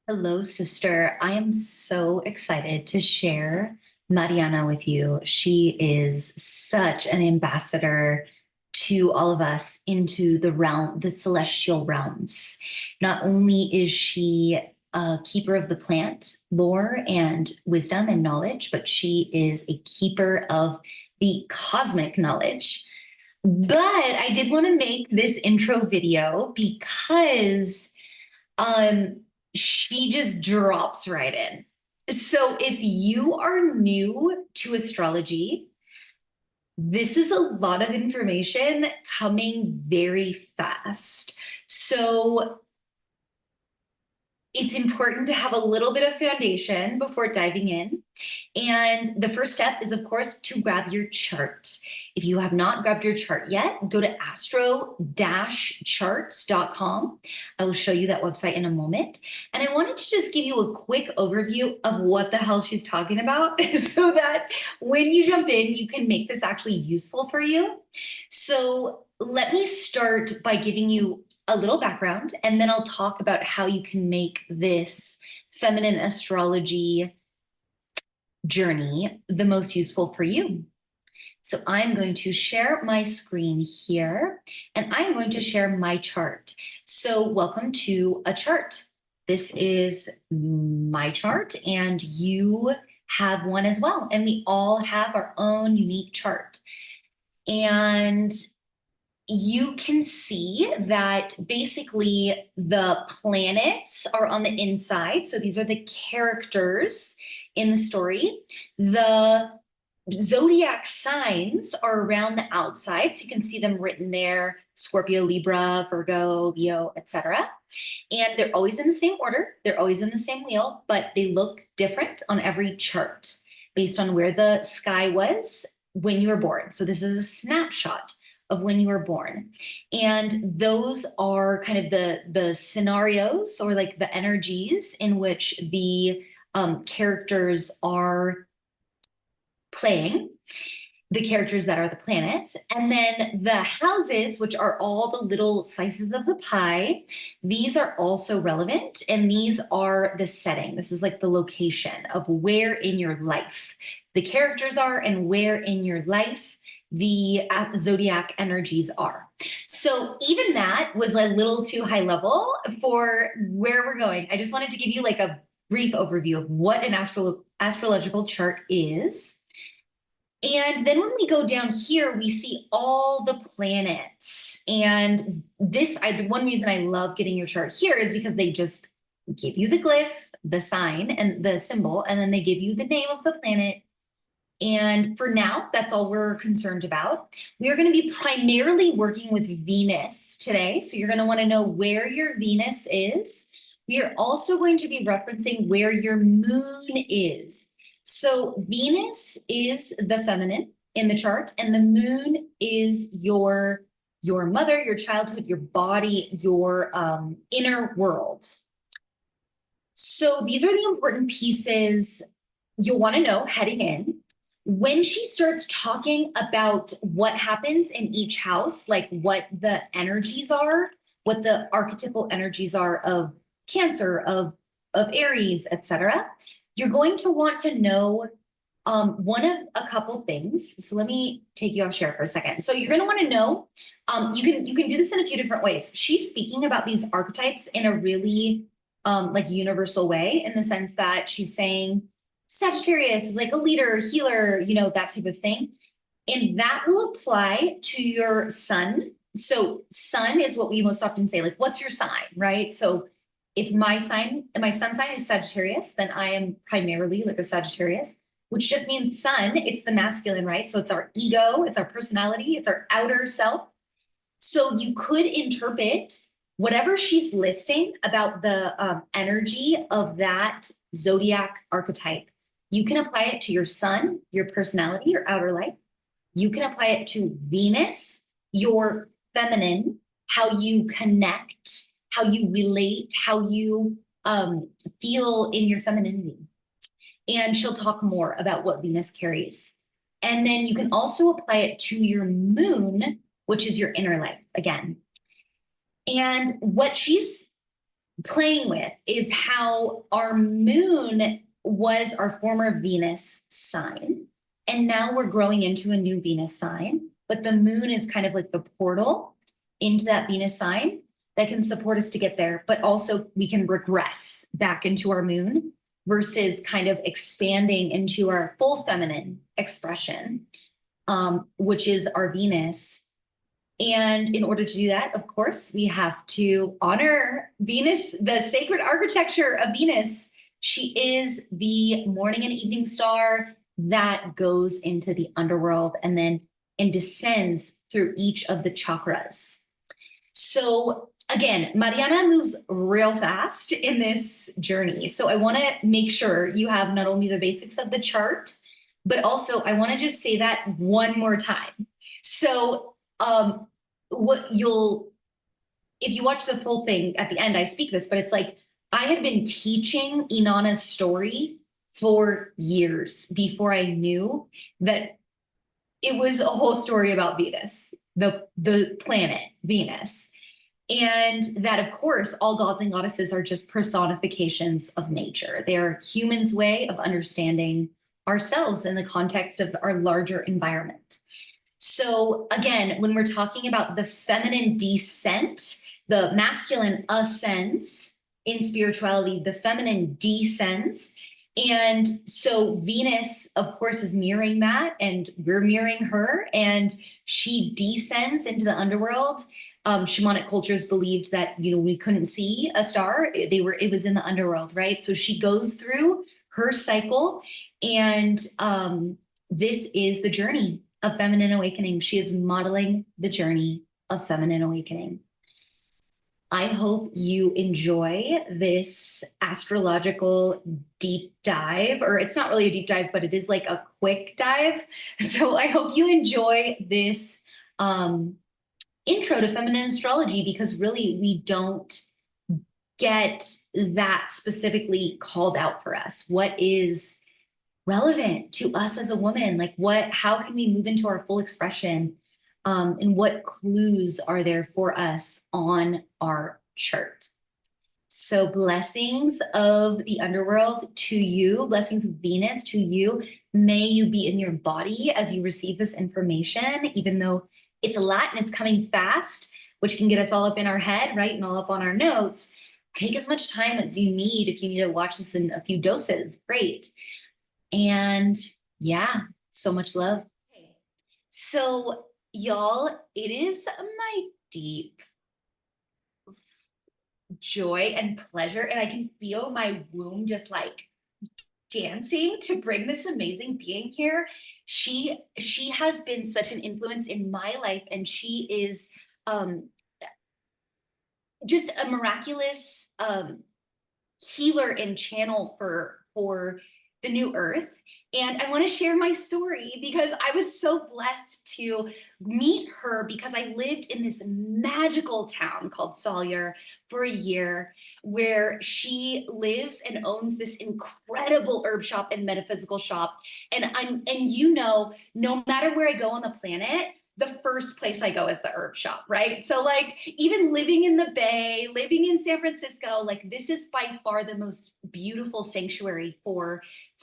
Hello, sister. I am so excited to share Marianna with you. She is such an ambassador to all of us into the celestial realms. Not only is she a keeper of the plant lore and wisdom and knowledge, but she is a keeper of the cosmic knowledge. But I did want to make this intro video because um, she just drops right in. So if you are new to astrology, this is a lot of information coming very fast. So it's important to have a little bit of foundation before diving in. And the first step is, of course, to grab your chart. If you have not grabbed your chart yet, go to astro-charts.com. I will show you that website in a moment. And I wanted to just give you a quick overview of what the hell she's talking about so that when you jump in, you can make this actually useful for you. So let me start by giving you a little background, and then I'll talk about how you can make this feminine astrology journey the most useful for you. So I'm going to share my screen here, and I'm going to share my chart. So welcome to a chart. This is my chart, and you have one as well. And we all have our own unique chart. And you can see that basically the planets are on the inside. So these are the characters in the story. The zodiac signs are around the outside. So you can see them written there: Scorpio, Libra, Virgo, Leo, etc. And they're always in the same order. They're always in the same wheel, but they look different on every chart based on where the sky was when you were born. So this is a snapshot of when you were born. And those are kind of the scenarios, or like the energies in which the characters are playing, the characters that are the planets. And then the houses, which are all the little slices of the pie, these are also relevant. And these are the setting. This is like the location of where in your life the characters are and where in your life the zodiac energies are. So even that was a little too high level for where we're going. I just wanted to give you like a brief overview of what an astrological chart is. And then when we go down here, we see all the planets. And the one reason I love getting your chart here is because they just give you the glyph, the sign, and the symbol, and then they give you the name of the planet. And for now, that's all we're concerned about. We are going to be primarily working with Venus today. So you're going to want to know where your Venus is. We are also going to be referencing where your moon is. So Venus is the feminine in the chart, and the moon is your mother, your childhood, your body, your inner world. So these are the important pieces you'll want to know heading in. When she starts talking about what happens in each house, like what the energies are, what the archetypal energies are of Cancer, of Aries, etc., you're going to want to know one of a couple things. So let me take you off share for a second. So you're going to want to know, you can do this in a few different ways. She's speaking about these archetypes in a really like universal way, in the sense that she's saying Sagittarius is like a leader, healer, that type of thing. And that will apply to your sun. So sun is what we most often say, like, what's your sign, right? So if my sun sign is Sagittarius, then I am primarily like a Sagittarius, which just means sun. It's the masculine, right? So it's our ego, it's our personality, it's our outer self. So you could interpret whatever she's listing about the energy of that zodiac archetype. You can apply it to your sun, your personality, your outer life. You can apply it to Venus, your feminine, how you connect, how you relate, how you feel in your femininity. And she'll talk more about what Venus carries. And then you can also apply it to your moon, which is your inner life again. And what she's playing with is how our moon was our former Venus sign. And now we're growing into a new Venus sign, but the moon is kind of like the portal into that Venus sign that can support us to get there. But also we can regress back into our moon versus kind of expanding into our full feminine expression, which is our Venus. And in order to do that, of course, we have to honor Venus, the sacred architecture of Venus. She is the morning and evening star that goes into the underworld and descends through each of the chakras. So again, Marianna moves real fast in this journey. So I want to make sure you have not only the basics of the chart, but also I want to just say that one more time. So if you watch the full thing at the end, I speak this, but it's like I had been teaching Innana's story for years before I knew that it was a whole story about Venus, the planet Venus. And that, of course, all gods and goddesses are just personifications of nature. They are humans' way of understanding ourselves in the context of our larger environment. So again, when we're talking about the feminine descent, the masculine ascends in spirituality, the feminine descends. And so Venus, of course, is mirroring that, and we're mirroring her, and she descends into the underworld. Shamanic cultures believed that, we couldn't see a star. It was in the underworld, right? So she goes through her cycle, and this is the journey of feminine awakening. She is modeling the journey of feminine awakening. I hope you enjoy this astrological deep dive, or it's not really a deep dive, but it is like a quick dive. So I hope you enjoy this intro to feminine astrology, because really we don't get that specifically called out for us. What is relevant to us as a woman? Like how can we move into our full expression? And what clues are there for us on our chart? So blessings of the underworld to you, blessings of Venus to you. May you be in your body as you receive this information, even though it's a lot and it's coming fast, which can get us all up in our head, right? And all up on our notes. Take as much time as you need. If you need to watch this in a few doses, great. And yeah, so much love. So y'all, it is my deep joy and pleasure, and I can feel my womb just like dancing to bring this amazing being here. She has been such an influence in my life, and she is just a miraculous healer and channel for the new earth. And I want to share my story because I was so blessed to meet her, because I lived in this magical town called Sawyer for a year, where she lives and owns this incredible herb shop and metaphysical shop. And no matter where I go on the planet, the first place I go is the herb shop, right? So like even living in the Bay, living in San Francisco, like this is by far the most beautiful sanctuary for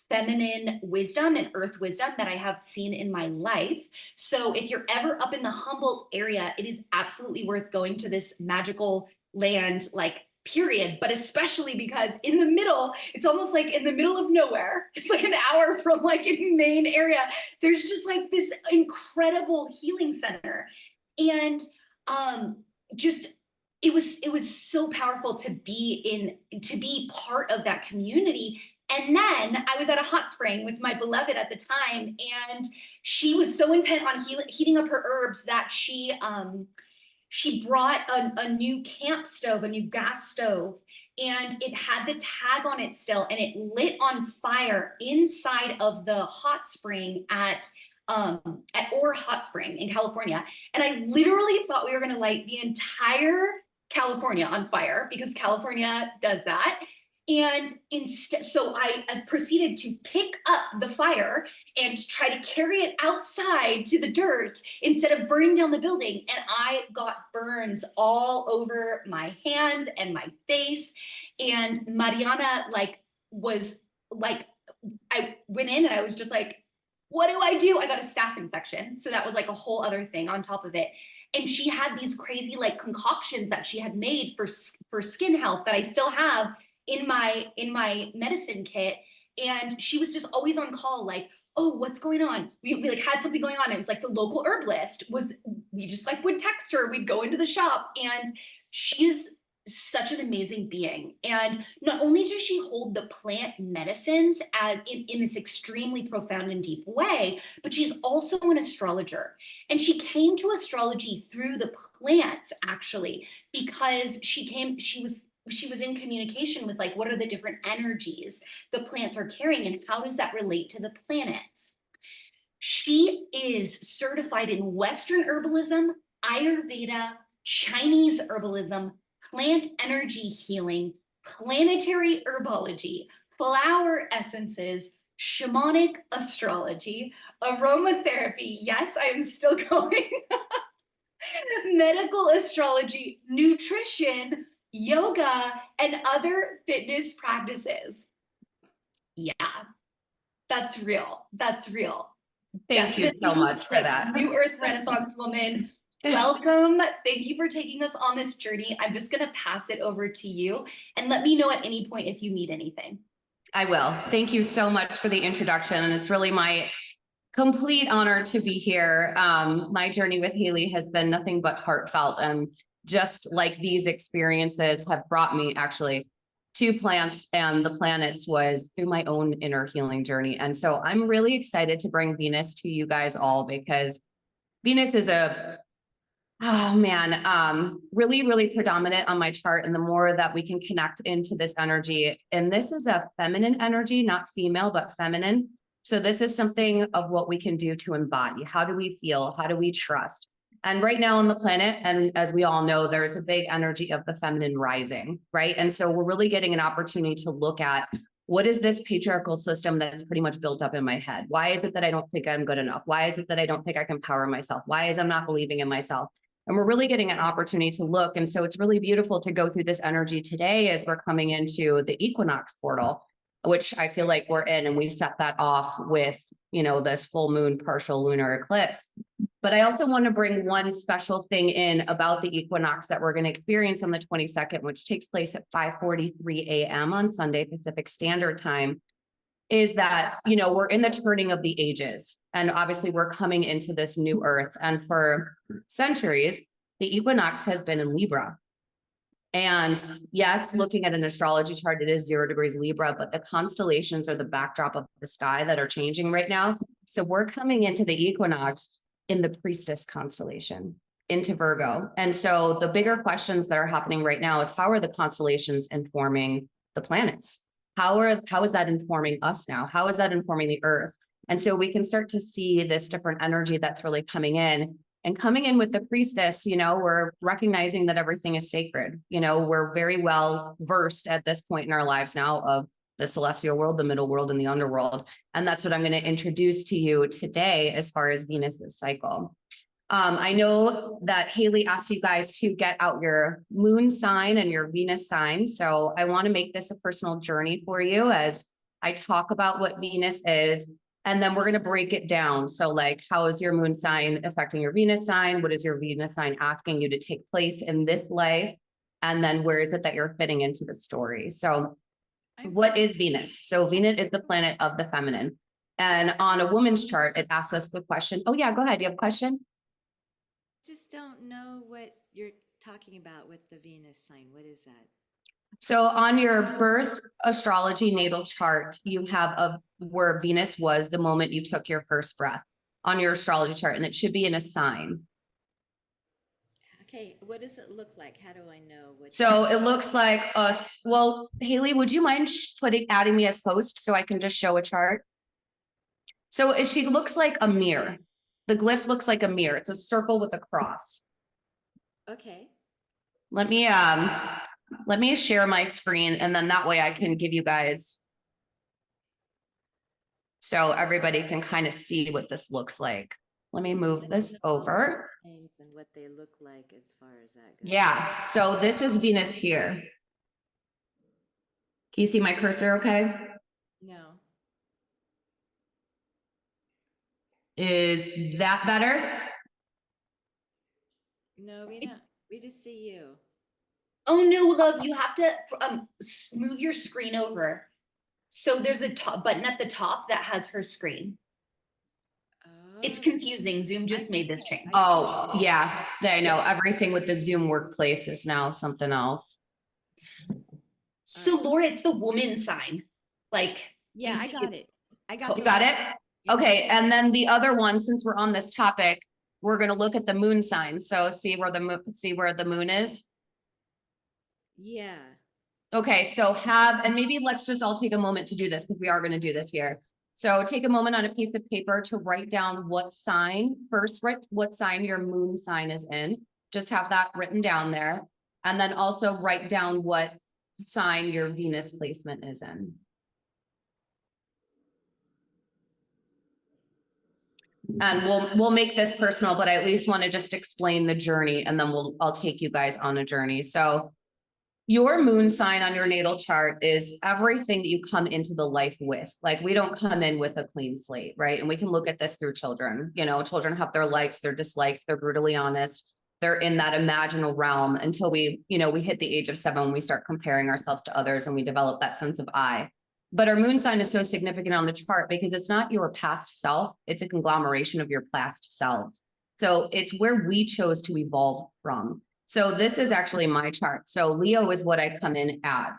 feminine wisdom and earth wisdom that I have seen in my life. So if you're ever up in the Humboldt area, it is absolutely worth going to this magical land, like period, but especially because in the middle, it's almost like in the middle of nowhere. It's like an hour from like any main area. There's just like this incredible healing center. And it was so powerful to be part of that community. And then I was at a hot spring with my beloved at the time, and she was so intent on heating up her herbs that she brought a new camp stove, a new gas stove, and it had the tag on it still, and it lit on fire inside of the hot spring at Orr Hot Spring in California. And I literally thought we were going to light the entire California on fire, because California does that. And instead, so I proceeded to pick up the fire and try to carry it outside to the dirt instead of burning down the building. And I got burns all over my hands and my face. And Mariana was like, I went in and I was just like, what do I do? I got a staph infection. So that was like a whole other thing on top of it. And she had these crazy like concoctions that she had made for skin health that I still have in my medicine kit. And she was just always on call, like, oh, what's going on? We like had something going on. It was like the local herbalist was, we just like would text her, we'd go into the shop, and she's such an amazing being. And not only does she hold the plant medicines as in this extremely profound and deep way, but she's also an astrologer. And she came to astrology through the plants, actually, because she was in communication with like, what are the different energies the plants are carrying and how does that relate to the planets? She is certified in Western herbalism, Ayurveda, Chinese herbalism, plant energy healing, planetary herbology, flower essences, shamanic astrology, aromatherapy. Yes, I am still going. Medical astrology, nutrition, yoga, and other fitness practices. Yeah, that's real. That's real. Thank you so much for that. New Earth Renaissance woman. Welcome. Thank you for taking us on this journey. I'm just going to pass it over to you and let me know at any point if you need anything. I will. Thank you so much for the introduction. And it's really my complete honor to be here. My journey with Haley has been nothing but heartfelt. And just like these experiences have brought me actually to plants and the planets was through my own inner healing journey. And so I'm really excited to bring Venus to you guys all because Venus is really, really predominant on my chart. And the more that we can connect into this energy, and this is a feminine energy, not female, but feminine. So this is something of what we can do to embody. How do we feel? How do we trust? And right now on the planet, and as we all know, there's a big energy of the feminine rising, right? And so we're really getting an opportunity to look at what is this patriarchal system that's pretty much built up in my head? Why is it that I don't think I'm good enough? Why is it that I don't think I can power myself? Why is I'm not believing in myself? And we're really getting an opportunity to look. And so it's really beautiful to go through this energy today as we're coming into the equinox portal, which I feel like we're in. And we set that off with, this full moon partial lunar eclipse. But I also want to bring one special thing in about the equinox that we're going to experience on the 22nd, which takes place at 5:43 a.m. on Sunday Pacific Standard Time. Is that, we're in the turning of the ages. And obviously we're coming into this new earth. And for centuries, the equinox has been in Libra. And yes, looking at an astrology chart, it is 0 degrees Libra, but the constellations are the backdrop of the sky that are changing right now. So we're coming into the equinox in the priestess constellation into Virgo. And so the bigger questions that are happening right now is how are the constellations informing the planets? How is that informing us now? How is that informing the earth? And so we can start to see this different energy that's really coming in. And coming in with the priestess, we're recognizing that everything is sacred. We're very well versed at this point in our lives now of the celestial world, the middle world, and the underworld. And that's what I'm going to introduce to you today as far as Venus's cycle. I know that Haley asked you guys to get out your moon sign and your Venus sign. So I want to make this a personal journey for you as I talk about what Venus is. And then we're going to break it down. So like, how is your moon sign affecting your Venus sign? What is your Venus sign asking you to take place in this life? And then where is it that you're fitting into the story? So what is Venus? So Venus is the planet of the feminine. And on a woman's chart, it asks us the question. Oh yeah, go ahead. You have a question? Just don't know what you're talking about with the Venus sign. What is that? So on your birth astrology natal chart, you have where Venus was the moment you took your first breath on your astrology chart, and it should be in a sign. Okay, what does it look like? How do I know what? So it looks like us. Well, Haley, would you mind adding me as host so I can just show a chart? So she looks like a mirror. The glyph looks like a mirror. It's a circle with a cross. Okay. Let me Let me share my screen, and then that way I can give you guys, so everybody can kind of see what this looks like. Let me move this over. And what they look like as far as that goes. Yeah, so this is Venus here. Can you see my cursor okay? No. Is that better? No, we don't. We just see you. Oh no, love, you have to move your screen over. So there's a button at the top that has her screen. It's confusing. Zoom just made this change. Oh, yeah, I know. Everything with the Zoom workplace is now something else. So Laura, it's the woman sign. Like, yeah, I got it. I got You got it? Okay, and then the other one, since we're on this topic, we're going to look at the moon sign. So see where the moon is. Yeah. Okay, so and maybe let's just all take a moment to do this because we are going to do this here. So take a moment on a piece of paper to write down what sign, what sign your moon sign is in. Just have that written down there. And then also write down what sign your Venus placement is in. And we'll make this personal, but I at least want to just explain the journey, and then I'll take you guys on a journey. So your moon sign on your natal chart is everything that you come into the life with. Like, we don't come in with a clean slate, right? And we can look at this through children. You know, children have their likes, their dislikes, they're brutally honest. They're in that imaginal realm until we hit the age of 7, when we start comparing ourselves to others and we develop that sense of I. But our moon sign is so significant on the chart because it's not your past self, it's a conglomeration of your past selves. So it's where we chose to evolve from. So this is actually my chart. So Leo is what I come in as.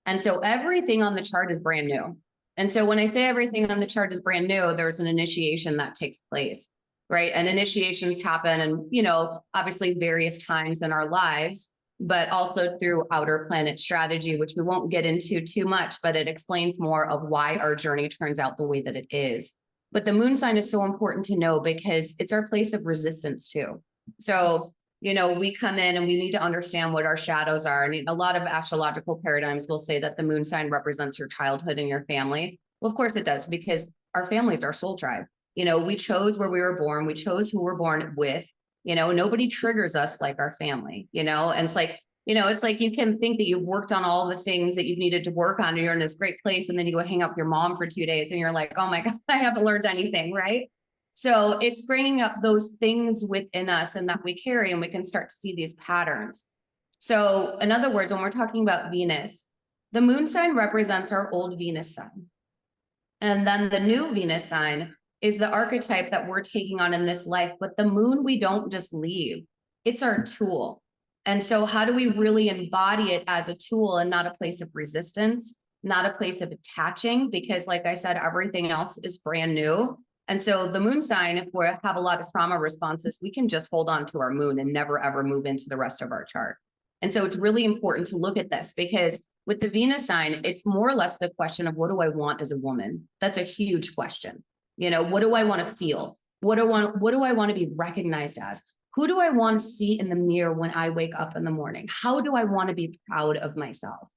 And so everything on the chart is brand new. And so when I say everything on the chart is brand new, there's an initiation that takes place, right? And initiations happen, and, obviously various times in our lives, but also through outer planet strategy, which we won't get into too much, but it explains more of why our journey turns out the way that it is. But the moon sign is so important to know because it's our place of resistance too. So we come in and we need to understand what our shadows are. And a lot of astrological paradigms will say that the moon sign represents your childhood and your family. Well, of course it does, because our family is our soul tribe. We chose where we were born. We chose who we're born with. Nobody triggers us like our family, and it's like, it's like you can think that you've worked on all the things that you've needed to work on and you're in this great place. And then you go hang out with your mom for 2 days and you're like, oh my God, I haven't learned anything, right? So it's bringing up those things within us and that we carry, and we can start to see these patterns. So in other words, when we're talking about Venus, the moon sign represents our old Venus sign. And then the new Venus sign is the archetype that we're taking on in this life. But the moon, we don't just leave. It's our tool. And so how do we really embody it as a tool and not a place of resistance, not a place of attaching? Because like I said, everything else is brand new. And so the moon sign, if we have a lot of trauma responses, we can just hold on to our moon and never, ever move into the rest of our chart. And so it's really important to look at this, because with the Venus sign, it's more or less the question of, what do I want as a woman? That's a huge question. What do I want to feel? What do I want to be recognized as? Who do I want to see in the mirror when I wake up in the morning? How do I want to be proud of myself?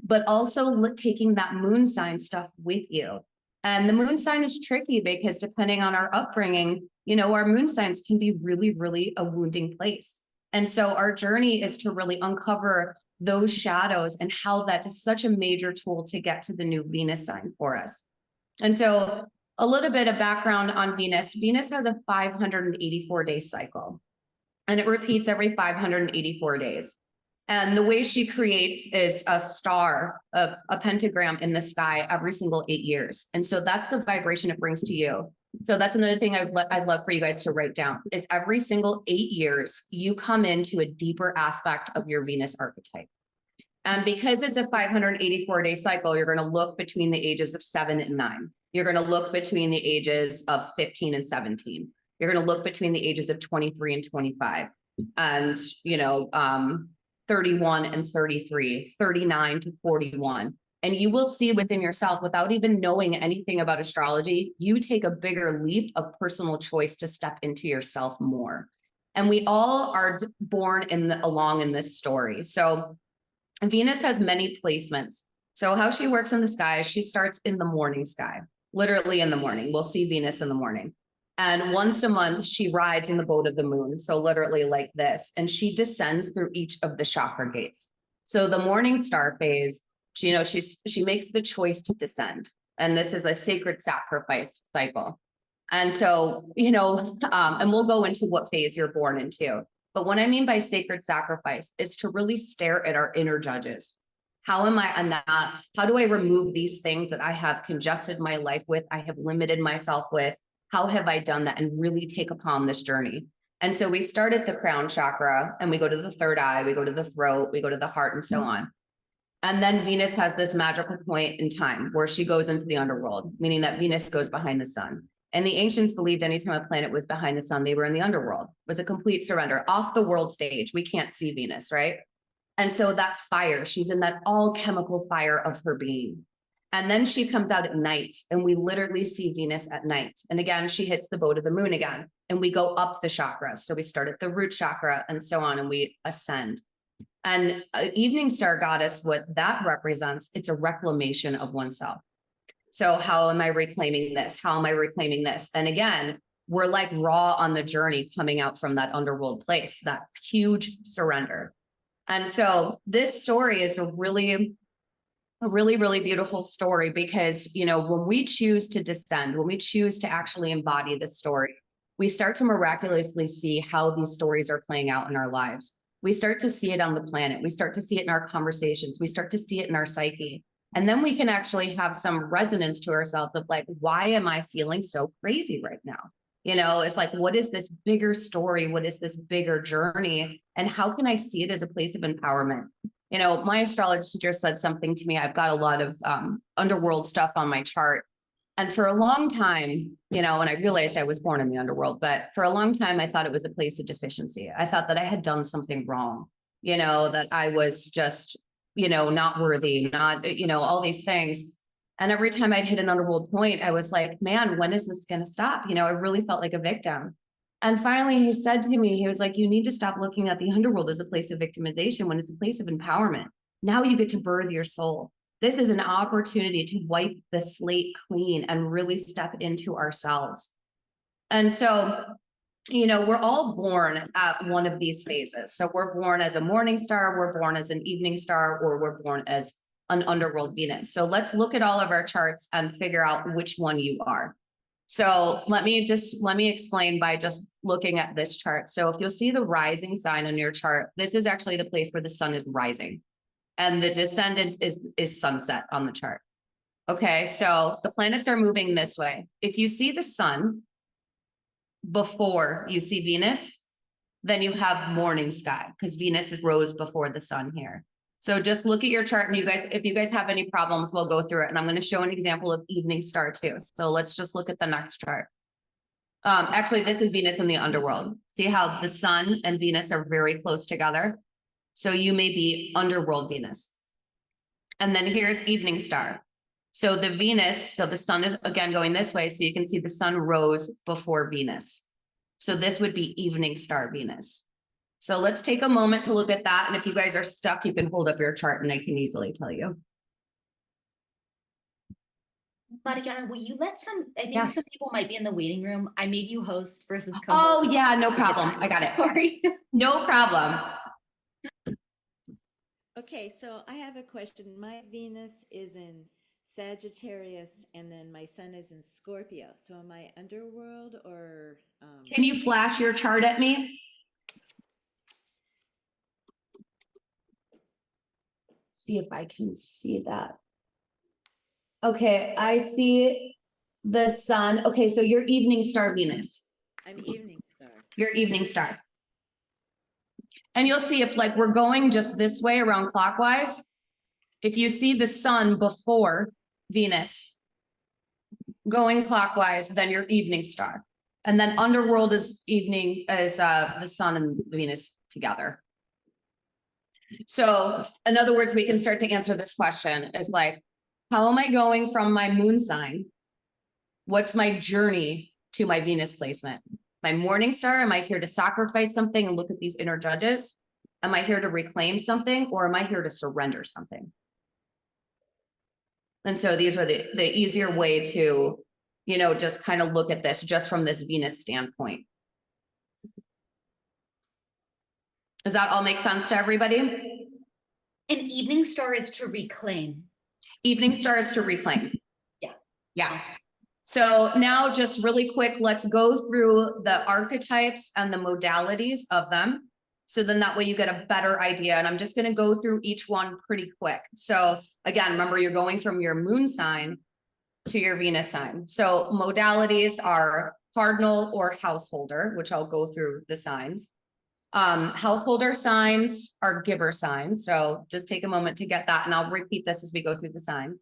But also taking that moon sign stuff with you. And the moon sign is tricky because depending on our upbringing, our moon signs can be really, really a wounding place. And so our journey is to really uncover those shadows and how that is such a major tool to get to the new Venus sign for us. And so a little bit of background on Venus. Venus has a 584-day cycle, and it repeats every 584 days. And the way she creates is a star, a pentagram in the sky every single 8 years. And so that's the vibration it brings to you. So that's another thing I'd love for you guys to write down. Is every single 8 years, you come into a deeper aspect of your Venus archetype. And because it's a 584-day cycle, you're going to look between the ages of 7 and 9. You're going to look between the ages of 15 and 17. You're going to look between the ages of 23 and 25. And, 31 and 33, 39 to 41. And you will see within yourself, without even knowing anything about astrology, you take a bigger leap of personal choice to step into yourself more. And we all are born along in this story. So Venus has many placements. So how she works in the sky, she starts in the morning sky, literally in the morning. We'll see Venus in the morning. And once a month, she rides in the boat of the moon. So literally like this, and she descends through each of the chakra gates. So the morning star phase, she makes the choice to descend. And this is a sacred sacrifice cycle. And so, and we'll go into what phase you're born into. But what I mean by sacred sacrifice is to really stare at our inner judges. How do I remove these things that I have congested my life with, I have limited myself with? How have I done that, and really take upon this journey? And so we start at the crown chakra, and we go to the third eye, we go to the throat, we go to the heart, and so on. And then Venus has this magical point in time where she goes into the underworld, meaning that Venus goes behind the sun. And the ancients believed anytime a planet was behind the sun, they were in the underworld. It was a complete surrender off the world stage. We can't see Venus, right? And so that fire, she's in that all chemical fire of her being. And then she comes out at night, and we literally see Venus at night. And again, she hits the boat of the moon again, and we go up the chakras. So we start at the root chakra and so on, and we ascend. And evening star goddess, what that represents, it's a reclamation of oneself. So how am I reclaiming this? How am I reclaiming this? And again, we're like raw on the journey coming out from that underworld place, that huge surrender. And so this story is a really beautiful story because, when we choose to descend, when we choose to actually embody this story, we start to miraculously see how these stories are playing out in our lives. We start to see it on the planet. We start to see it in our conversations. We start to see it in our psyche. And then we can actually have some resonance to ourselves of like, why am I feeling so crazy right now? It's like, what is this bigger story? What is this bigger journey? And how can I see it as a place of empowerment? My astrology teacher said something to me. I've got a lot of underworld stuff on my chart. And for a long time, and I realized I was born in the underworld, but for a long time, I thought it was a place of deficiency. I thought that I had done something wrong, that I was just, not worthy, not, all these things. And every time I'd hit an underworld point, I was like, man, when is this going to stop? I really felt like a victim. And finally, he said to me, he was like, you need to stop looking at the underworld as a place of victimization when it's a place of empowerment. Now you get to birth your soul. This is an opportunity to wipe the slate clean and really step into ourselves. And so, we're all born at one of these phases. So we're born as a morning star, we're born as an evening star, or we're born as an underworld Venus. So let's look at all of our charts and figure out which one you are. So let me explain by just looking at this chart. So if you'll see the rising sign on your chart, this is actually the place where the sun is rising, and the descendant is sunset on the chart. Okay, so the planets are moving this way. If you see the sun before you see Venus, then you have morning sky because Venus rose before the sun here. So just look at your chart, and if you guys have any problems, we'll go through it. And I'm going to show an example of evening star too. So let's just look at the next chart. Actually, this is Venus in the underworld. See how the sun and Venus are very close together? So you may be underworld Venus. And then here's evening star. So the sun is again going this way. So you can see the sun rose before Venus. So this would be evening star Venus. So let's take a moment to look at that. And if you guys are stuck, you can hold up your chart and I can easily tell you. Marianna, will you let I think Yeah. some people might be in the waiting room. I made you host versus co-host. Oh yeah, no problem. I got it. Sorry. No problem. Okay, so I have a question. My Venus is in Sagittarius, and then my sun is in Scorpio. So am I underworld or? Can you flash your chart at me? See if I can see that. Okay, I see the sun. Okay, so you're evening star Venus. I'm evening star. You're evening star. And you'll see if like we're going just this way around clockwise, if you see the sun before Venus going clockwise, then you're evening star. And then underworld is the sun and Venus together. So in other words, we can start to answer this question is like, how am I going from my moon sign? What's my journey to my Venus placement? My morning star, am I here to sacrifice something and look at these inner judges? Am I here to reclaim something, or am I here to surrender something? And so these are the easier way to, you know, just kind of look at this just from this Venus standpoint. Does that all make sense to everybody? An evening star is to reclaim. Evening star is to reclaim. Yeah. Yeah. So now just really quick, let's go through the archetypes and the modalities of them. So then that way you get a better idea. And I'm just going to go through each one pretty quick. So again, remember, you're going from your moon sign to your Venus sign. So modalities are cardinal or householder, which I'll go through the signs. Householder signs are giver signs. So just take a moment to get that. And I'll repeat this as we go through the signs.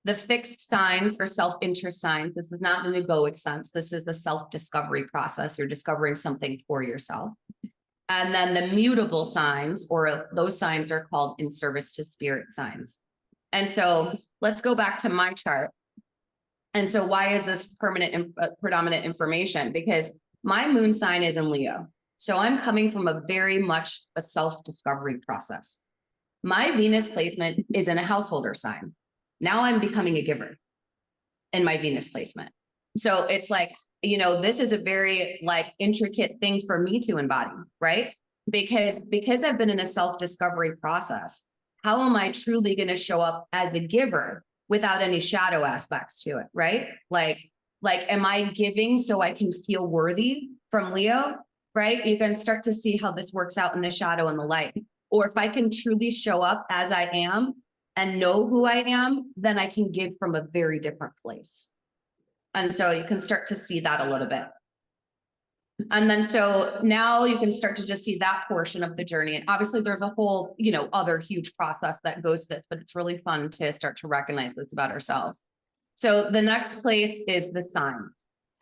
The fixed signs or self-interest signs. This is not an egoic sense. This is the self-discovery process. You're discovering something for yourself. And then the mutable signs, or those signs, are called in service to spirit signs. And so let's go back to my chart. And so why is this predominant information? Because my moon sign is in Leo. So I'm coming from a very much a self-discovery process. My Venus placement is in a householder sign. Now I'm becoming a giver in my Venus placement. So it's like, you know, this is a very like intricate thing for me to embody, right? Because I've been in a self-discovery process, how am I truly going to show up as the giver without any shadow aspects to it, right? Like, am I giving so I can feel worthy from Leo, right? You can start to see how this works out in the shadow and the light. Or if I can truly show up as I am and know who I am, then I can give from a very different place. And so you can start to see that a little bit. And then so now you can start to just see that portion of the journey. And obviously there's a whole, you know, other huge process that goes to this, but it's really fun to start to recognize this about ourselves. So the next place is the sign.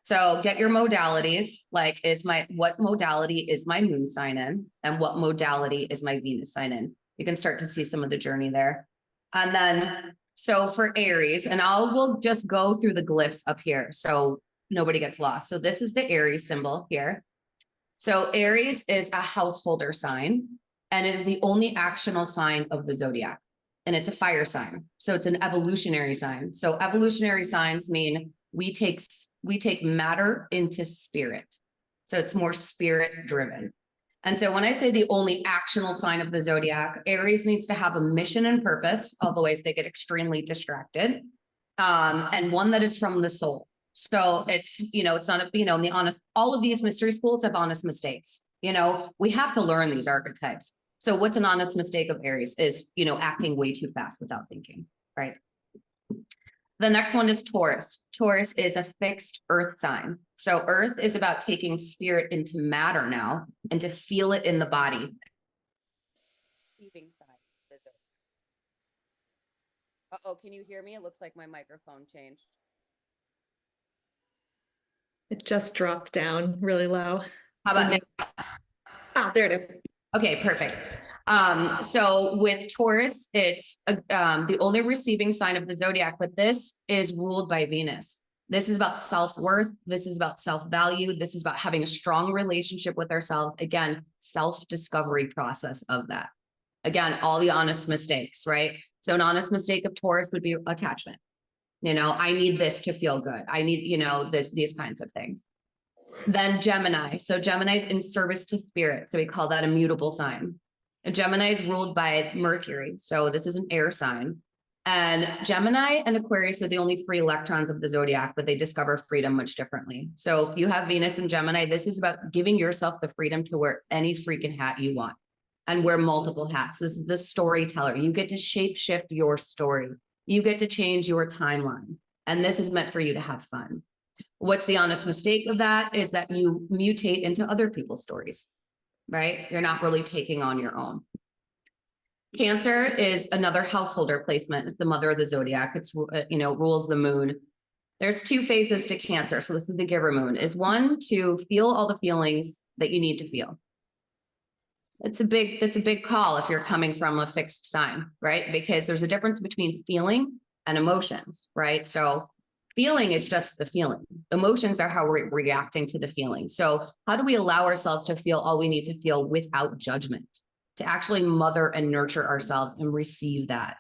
So get your modalities, like what modality is my moon sign in, and what modality is my Venus sign in. You can start to see some of the journey there. And then, so for Aries, and we'll just go through the glyphs up here so nobody gets lost. So this is the Aries symbol here. So Aries is a householder sign, and it is the only actional sign of the zodiac. And it's a fire sign. So it's an evolutionary sign. So evolutionary signs mean we take matter into spirit. So it's more spirit driven. And so when I say the only actional sign of the zodiac, Aries needs to have a mission and purpose, otherwise they get extremely distracted. And one that is from the soul. So it's, you know, it's not, you know, in the honest, all of these mystery schools have honest mistakes. You know, we have to learn these archetypes. So what's an honest mistake of Aries is, you know, acting way too fast without thinking, right? The next one is Taurus. Taurus is a fixed earth sign. So earth is about taking spirit into matter now and to feel it in the body. Receiving sign. Uh-oh, can you hear me? It looks like my microphone changed. It just dropped down really low. How about now? Ah, there it is. Okay, perfect. So with Taurus, it's the only receiving sign of the zodiac, but this is ruled by Venus. This is about self-worth. This is about self-value. This is about having a strong relationship with ourselves. Again, self-discovery process of that. Again, all the honest mistakes, right? So an honest mistake of Taurus would be attachment. You know, I need this to feel good. I need, you know, these kinds of things. Then Gemini. So Gemini is in service to spirit. So we call that a mutable sign. And Gemini is ruled by Mercury. So this is an air sign. And Gemini and Aquarius are the only free electrons of the zodiac, but they discover freedom much differently. So if you have Venus and Gemini, this is about giving yourself the freedom to wear any freaking hat you want and wear multiple hats. This is the storyteller. You get to shape shift your story. You get to change your timeline. And this is meant for you to have fun. What's the honest mistake of that is that you mutate into other people's stories, right? You're not really taking on your own. Cancer is another householder placement. It's the mother of the zodiac. It's, you know, rules the moon. There's two phases to Cancer. So this is the giver moon. Is one to feel all the feelings that you need to feel. It's a big call if you're coming from a fixed sign, right? Because there's a difference between feeling and emotions, right? So feeling is just the feeling. Emotions are how we're reacting to the feeling. So how do we allow ourselves to feel all we need to feel without judgment? to actually mother and nurture ourselves and receive that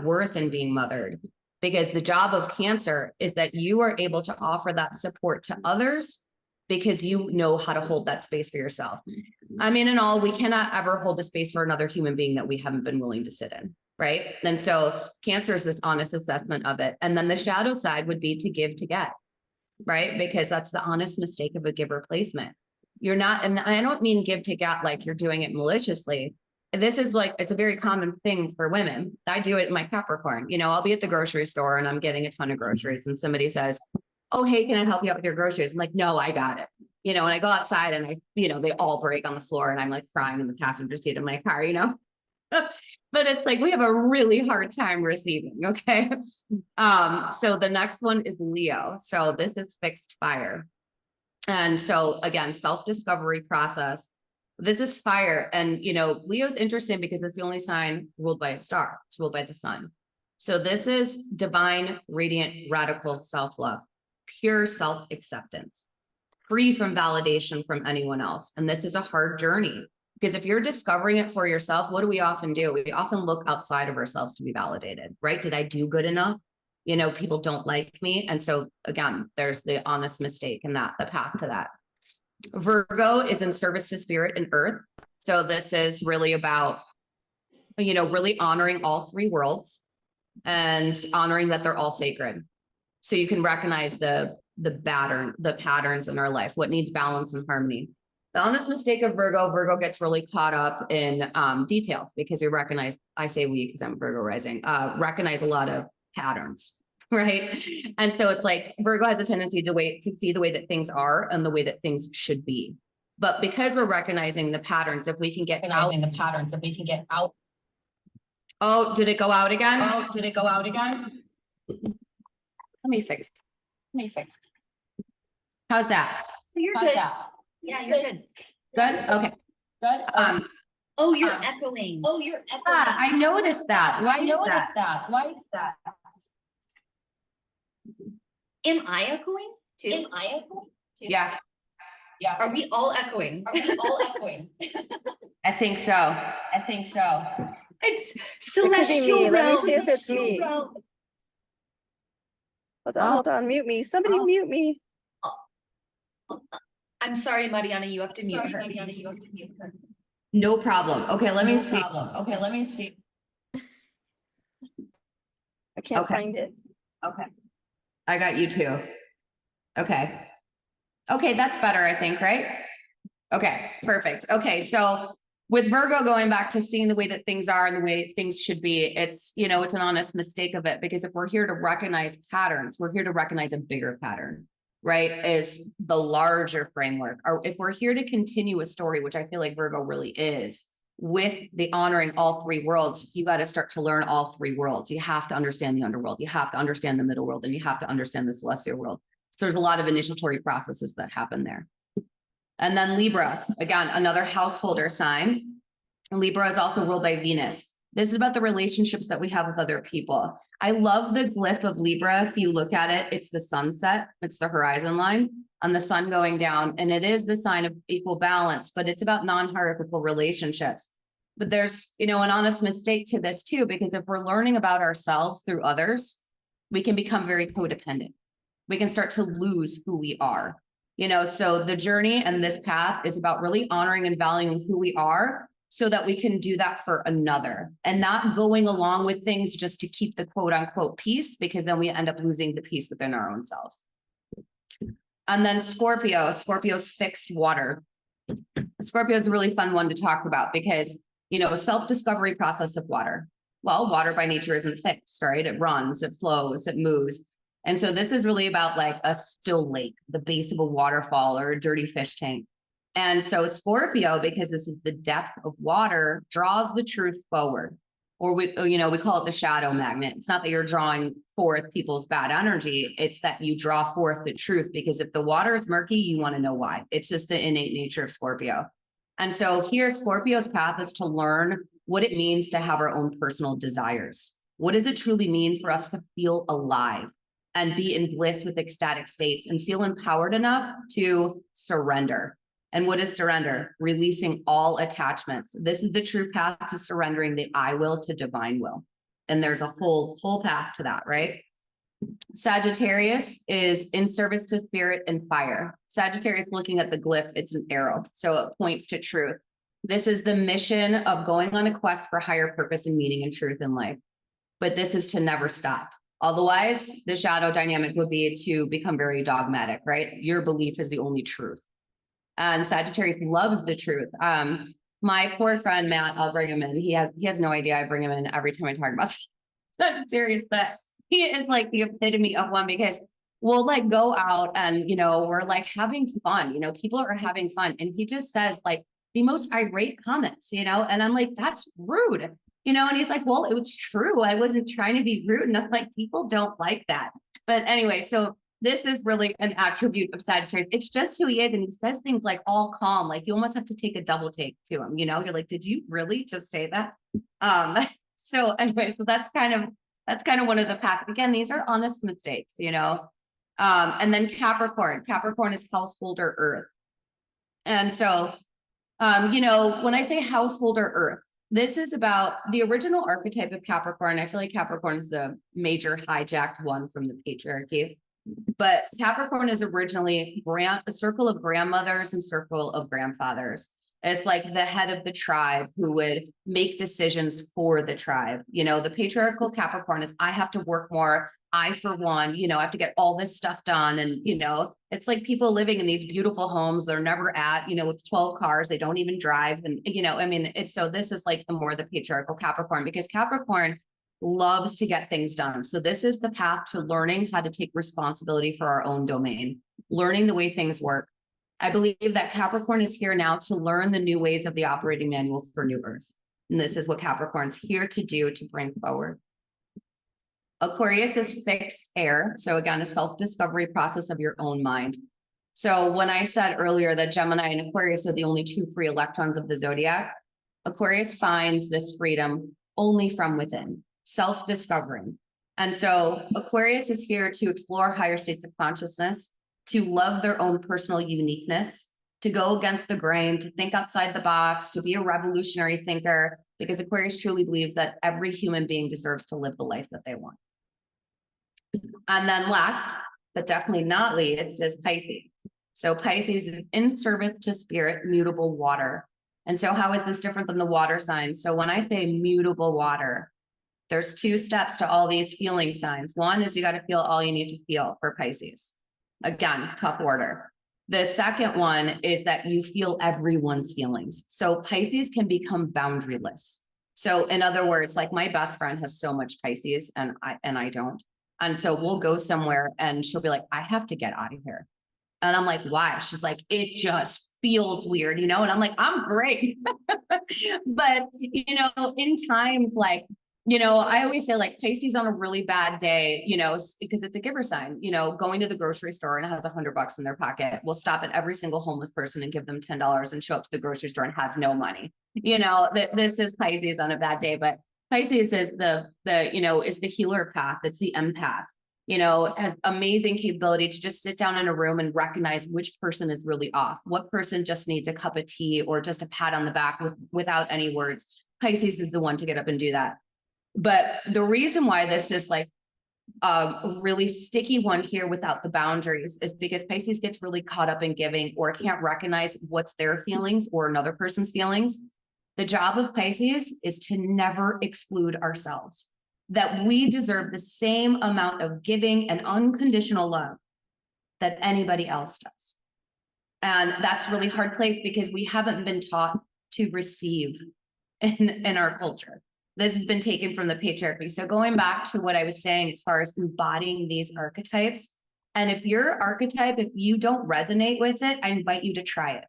worth in being mothered. Because the job of Cancer is that you are able to offer that support to others because you know how to hold that space for yourself. I mean, in all, we cannot ever hold a space for another human being that we haven't been willing to sit in, right? And so Cancer is this honest assessment of it. And then the shadow side would be to give to get, right? Because that's the honest mistake of a giver placement. You're not, and I don't mean give to get like you're doing it maliciously. This is like, it's a very common thing for women. I do it in my Capricorn. You know, I'll be at the grocery store and I'm getting a ton of groceries and somebody says, oh, hey, can I help you out with your groceries? I'm like, no, I got it. You know, and I go outside and they all break on the floor and I'm like crying in the passenger seat of my car, you know, but it's like, we have a really hard time receiving. Okay. So the next one is Leo. So this is fixed fire. And so again, self-discovery process. This is fire. And, Leo's interesting because it's the only sign ruled by a star. It's ruled by the sun. So this is divine, radiant, radical self-love, pure self-acceptance, free from validation from anyone else. And this is a hard journey because if you're discovering it for yourself, what do? We often look outside of ourselves to be validated, right? Did I do good enough? People don't like me. And so again, there's the honest mistake in that, the path to that. Virgo is in service to spirit and earth. So this is really about, really honoring all three worlds and honoring that they're all sacred. So you can recognize the patterns in our life, what needs balance and harmony. The honest mistake of Virgo gets really caught up in details because we recognize, I say we because I'm Virgo rising, recognize a lot of patterns. Right. And so it's like Virgo has a tendency to see the way that things are and the way that things should be. But because we're recognizing the patterns, if we can get out. Oh, did it go out again? Let me fix. How's that? You're good. Yeah, you're good. Good? Okay. Good. Oh, you're echoing. I noticed that. Why is that? Am I echoing too? Yeah. Are we all echoing? I think so. It's It could be celestial. me. Let me realm. see if it's me. Celestial Hold on. Mute me. Somebody mute me. realm. I'm sorry, Marianna, you have to mute her. No problem. Okay, let me see. I can't Okay. find it. Okay. I got you too. Okay, that's better, I think, right? Okay, perfect. Okay, so with Virgo going back to seeing the way that things are and the way things should be, it's an honest mistake of it, because if we're here to recognize patterns, we're here to recognize a bigger pattern, right? Is the larger framework. Or if we're here to continue a story, which I feel like Virgo really is, with the honoring all three worlds, you got to start to learn all three worlds. You have to understand the underworld, you have to understand the middle world, and you have to understand the celestial world. So there's a lot of initiatory processes that happen there. And then Libra, again, another householder sign. Libra is also ruled by Venus. This is about the relationships that we have with other people. I love the glyph of Libra. If you look at it, it's the sunset, it's the horizon line and the sun going down. And it is the sign of equal balance, but it's about non-hierarchical relationships. But there's, an honest mistake to this too, because if we're learning about ourselves through others, we can become very codependent. We can start to lose who we are, so the journey and this path is about really honoring and valuing who we are so that we can do that for another and not going along with things just to keep the quote unquote peace, because then we end up losing the peace within our own selves. And then Scorpio's fixed water. Scorpio is a really fun one to talk about because, self-discovery process of water. Well, water by nature isn't fixed, right? It runs, it flows, it moves. And so this is really about like a still lake, the base of a waterfall or a dirty fish tank. And so Scorpio, because this is the depth of water, draws the truth forward. Or we call it the shadow magnet. It's not that you're drawing forth people's bad energy. It's that you draw forth the truth, because if the water is murky, you want to know why. It's just the innate nature of Scorpio. And so here, Scorpio's path is to learn what it means to have our own personal desires. What does it truly mean for us to feel alive and be in bliss with ecstatic states and feel empowered enough to surrender? And what is surrender? Releasing all attachments. This is the true path to surrendering the I will to divine will. And there's a whole path to that, right? Sagittarius is in service to spirit and fire. Sagittarius, looking at the glyph, it's an arrow. So it points to truth. This is the mission of going on a quest for higher purpose and meaning and truth in life. But this is to never stop. Otherwise, the shadow dynamic would be to become very dogmatic, right? Your belief is the only truth. And Sagittarius loves the truth. My poor friend, Matt, I'll bring him in. He has no idea I bring him in every time I talk about Sagittarius, but he is like the epitome of one, because we'll like go out and, we're like having fun, people are having fun. And he just says like the most irate comments, and I'm like, that's rude, and he's like, well, it was true. I wasn't trying to be rude. And I'm like, people don't like that. But anyway, so this is really an attribute of Sagittarius. It's just who he is. And he says things like all calm, like you almost have to take a double take to him. You're like, did you really just say that? So anyway, so that's kind of one of the paths. Again, these are honest mistakes, and then Capricorn is householder earth. And so, when I say householder earth, this is about the original archetype of Capricorn. I feel like Capricorn is the major hijacked one from the patriarchy. But Capricorn is originally a circle of grandmothers and circle of grandfathers. It's like the head of the tribe who would make decisions for the tribe. The patriarchal Capricorn is, I have to work more. I, for one, I have to get all this stuff done. And, it's like people living in these beautiful homes they're never at, with 12 cars, they don't even drive. And, so this is like the patriarchal Capricorn, because Capricorn loves to get things done. So this is the path to learning how to take responsibility for our own domain, learning the way things work. I believe that Capricorn is here now to learn the new ways of the operating manual for New Earth. And this is what Capricorn's here to do, to bring forward. Aquarius is fixed air. So again, a self-discovery process of your own mind. So when I said earlier that Gemini and Aquarius are the only two free electrons of the zodiac, Aquarius finds this freedom only from within, self-discovering. And so Aquarius is here to explore higher states of consciousness, to love their own personal uniqueness, to go against the grain, to think outside the box, to be a revolutionary thinker, because Aquarius truly believes that every human being deserves to live the life that they want. And then last, but definitely not least, is Pisces. So Pisces is in service to spirit, mutable water. And so how is this different than the water signs? So when I say mutable water, there's two steps to all these feeling signs. One is you got to feel all you need to feel for Pisces. Again, tough order. The second one is that you feel everyone's feelings. So Pisces can become boundaryless. So in other words, like my best friend has so much Pisces and I don't. And so we'll go somewhere and she'll be like, I have to get out of here. And I'm like, why? She's like, it just feels weird, and I'm like, I'm great. But, in times like, I always say like Pisces on a really bad day, because it's a giver sign, going to the grocery store and has $100 in their pocket, will stop at every single homeless person and give them $10 and show up to the grocery store and has no money. This is Pisces on a bad day, but Pisces is is the healer path. It's the empath, has amazing capability to just sit down in a room and recognize which person is really off. What person just needs a cup of tea or just a pat on the back without any words. Pisces is the one to get up and do that. But the reason why this is like a really sticky one here without the boundaries is because Pisces gets really caught up in giving or can't recognize what's their feelings or another person's feelings. The job of Pisces is to never exclude ourselves, that we deserve the same amount of giving and unconditional love that anybody else does. And that's a really hard place because we haven't been taught to receive in our culture. This has been taken from the patriarchy. So going back to what I was saying, as far as embodying these archetypes, and if your archetype, if you don't resonate with it, I invite you to try it.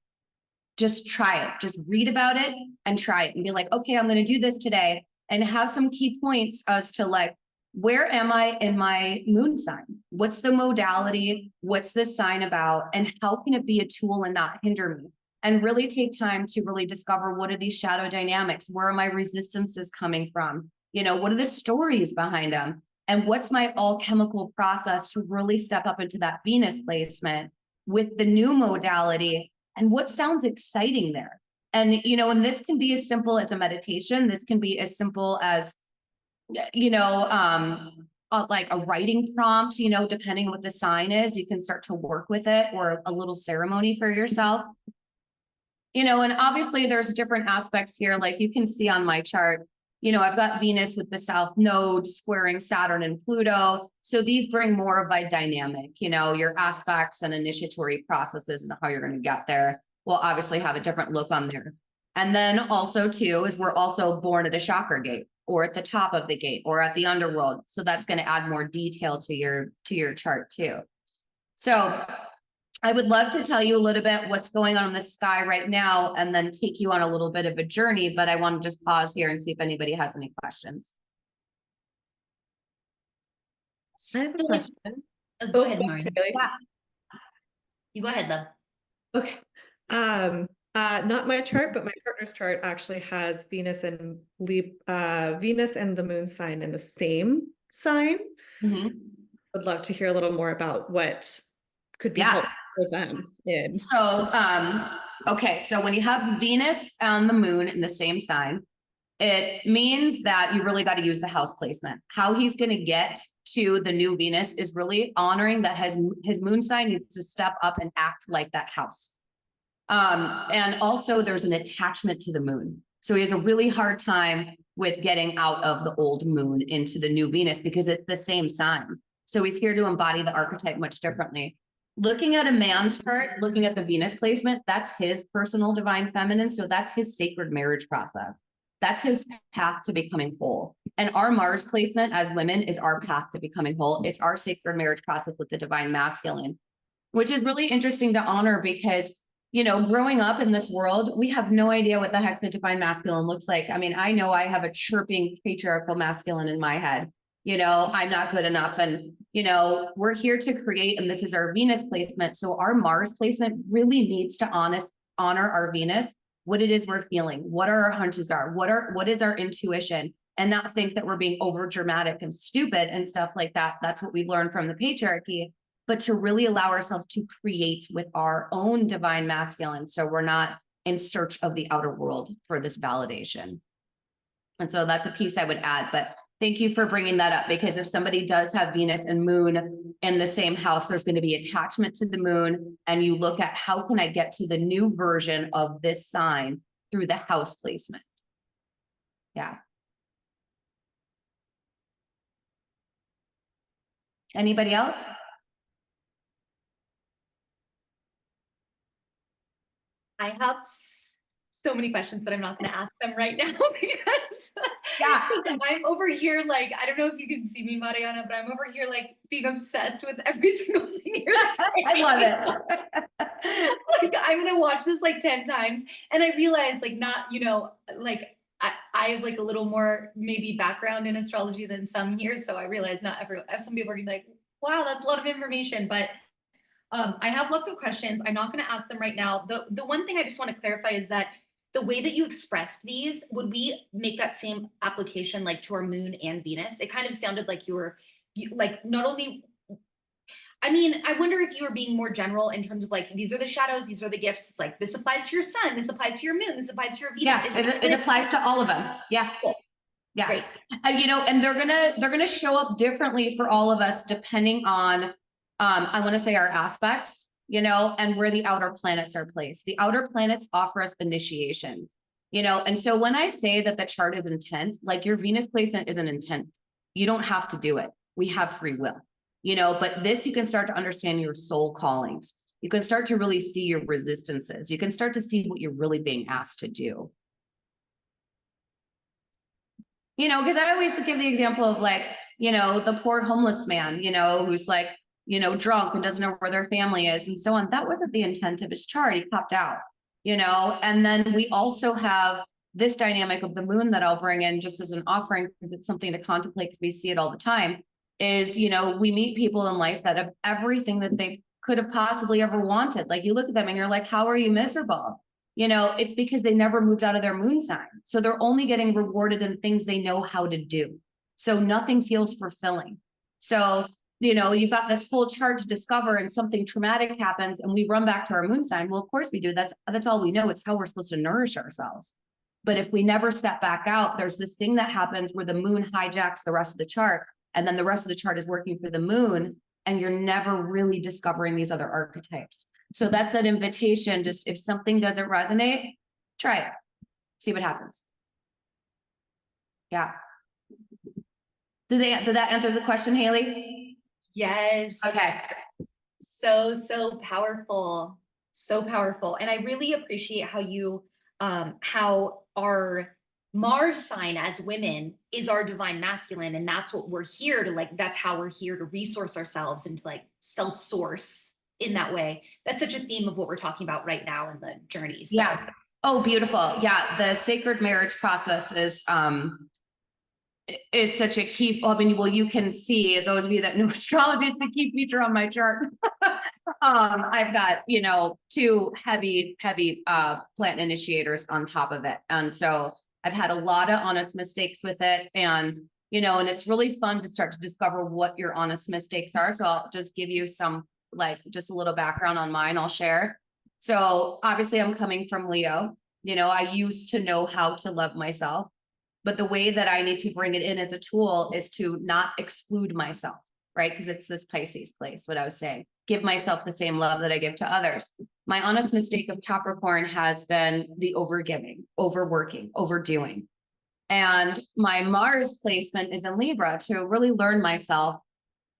Just try it. Just read about it and try it and be like, okay, I'm going to do this today and have some key points as to like, where am I in my moon sign? What's the modality? What's this sign about? And how can it be a tool and not hinder me? And really take time to really discover, what are these shadow dynamics? Where are my resistances coming from? What are the stories behind them? And what's my alchemical process to really step up into that Venus placement with the new modality and what sounds exciting there. And, you know, and this can be as simple as a meditation. This can be as simple as, you know, like a writing prompt, you know, depending on what the sign is, you can start to work with it, or a little ceremony for yourself. You know, and obviously there's different aspects here. Like you can see on my chart, you know, I've got Venus with the South Node squaring Saturn and Pluto. So these bring more of a dynamic, you know, your aspects and initiatory processes and how you're going to get there will obviously have a different look on there. And then also too, is we're also born at a chakra gate, or at the top of the gate, or at the underworld. So that's going to add more detail to your chart too. So I would love to tell you a little bit what's going on in the sky right now, and then take you on a little bit of a journey, but I want to just pause here and see if anybody has any questions. I have a question. Go ahead, Marianna. Yeah. You go ahead, love. Okay. Not my chart, but my partner's chart actually has Venus and Venus and the moon sign in the same sign. Mm-hmm. Would love to hear a little more about what could be helpful for them. So, okay. So when you have Venus and the moon in the same sign, it means that you really got to use the house placement. How he's going to get to the new Venus is really honoring that his moon sign needs to step up and act like that house. And also there's an attachment to the moon. So he has a really hard time with getting out of the old moon into the new Venus because it's the same sign. So he's here to embody the archetype much differently. Looking at a man's chart, looking at the Venus placement, that's his personal divine feminine. So that's his sacred marriage process. That's his path to becoming whole. And our Mars placement as women is our path to becoming whole. It's our sacred marriage process with the divine masculine, which is really interesting to honor because, you know, growing up in this world, we have no idea what the heck the divine masculine looks like. I mean, I know I have a chirping patriarchal masculine in my head. You know, I'm not good enough. And, you know, we're here to create, and this is our Venus placement. So our Mars placement really needs to honor our Venus, what it is we're feeling, what our hunches are, what is our intuition, and not think that we're being over dramatic and stupid and stuff like that. That's what we learned from the patriarchy, but to really allow ourselves to create with our own divine masculine. So we're not in search of the outer world for this validation. And so that's a piece I would add, but thank you for bringing that up, because if somebody does have Venus and moon in the same house, there's going to be attachment to the moon. And you look at how can I get to the new version of this sign through the house placement. Yeah. Anybody else? I have so many questions, but I'm not going to ask them right now because I'm over here like, I don't know if you can see me, Marianna, but I'm over here like being obsessed with every single thing you're saying. I love it. Like, I'm going to watch this like 10 times. And I realized like not, you know, like I have like a little more maybe background in astrology than some here. So I realize not everyone, some people are gonna be like, wow, that's a lot of information, but I have lots of questions. I'm not going to ask them right now. The one thing I just want to clarify is that the way that you expressed these, would we make that same application like to our moon and Venus? It kind of sounded like you were like not only, I mean, I wonder if you were being more general in terms of like, these are the shadows, these are the gifts. It's like, this applies to your sun, this applies to your moon, this applies to your Venus. Yeah, it applies to all of them. Yeah. Cool. Yeah. Great. You know, and they're gonna show up differently for all of us depending on, I want to say our aspects, you know, and where the outer planets are placed. The outer planets offer us initiation, you know, and so when I say that the chart is intent, like your Venus placement is an intent. You don't have to do it. We have free will, you know, but this, you can start to understand your soul callings. You can start to really see your resistances. You can start to see what you're really being asked to do. You know, because I always give the example of like, you know, the poor homeless man, you know, who's like, you know, drunk and doesn't know where their family is and so on. That wasn't the intent of his chart. He popped out, you know, and then we also have this dynamic of the moon that I'll bring in just as an offering, because it's something to contemplate because we see it all the time, is, you know, we meet people in life that have everything that they could have possibly ever wanted. Like you look at them and you're like, how are you miserable? You know, it's because they never moved out of their moon sign. So they're only getting rewarded in things they know how to do. So nothing feels fulfilling. So you know, you've got this whole chart to discover and something traumatic happens and we run back to our moon sign. Well, of course we do. That's all we know. It's how we're supposed to nourish ourselves. But if we never step back out, there's this thing that happens where the moon hijacks the rest of the chart, and then the rest of the chart is working for the moon, and you're never really discovering these other archetypes. So that's that invitation. Just if something doesn't resonate, try it. See what happens. Yeah. Did that answer the question, Haley? Yes. Okay. So powerful. So powerful. And I really appreciate how you, how our Mars sign as women is our divine masculine. And that's what we're here to, like, that's how we're here to resource ourselves and to like self-source in that way. That's such a theme of what we're talking about right now in the journey. So. Yeah. Oh, beautiful. Yeah. The sacred marriage process is such a key. I mean, well, you can see, those of you that know astrology, it's a key feature on my chart. I've got, you know, 2 heavy plant initiators on top of it. And so I've had a lot of honest mistakes with it. And, you know, and it's really fun to start to discover what your honest mistakes are. So I'll just give you some, like, just a little background on mine I'll share. So obviously I'm coming from Leo. You know, I used to know how to love myself, but the way that I need to bring it in as a tool is to not exclude myself, right? Because it's this Pisces place, what I was saying. Give myself the same love that I give to others. My honest mistake of Capricorn has been the overgiving, overworking, overdoing. And my Mars placement is in Libra to really learn myself,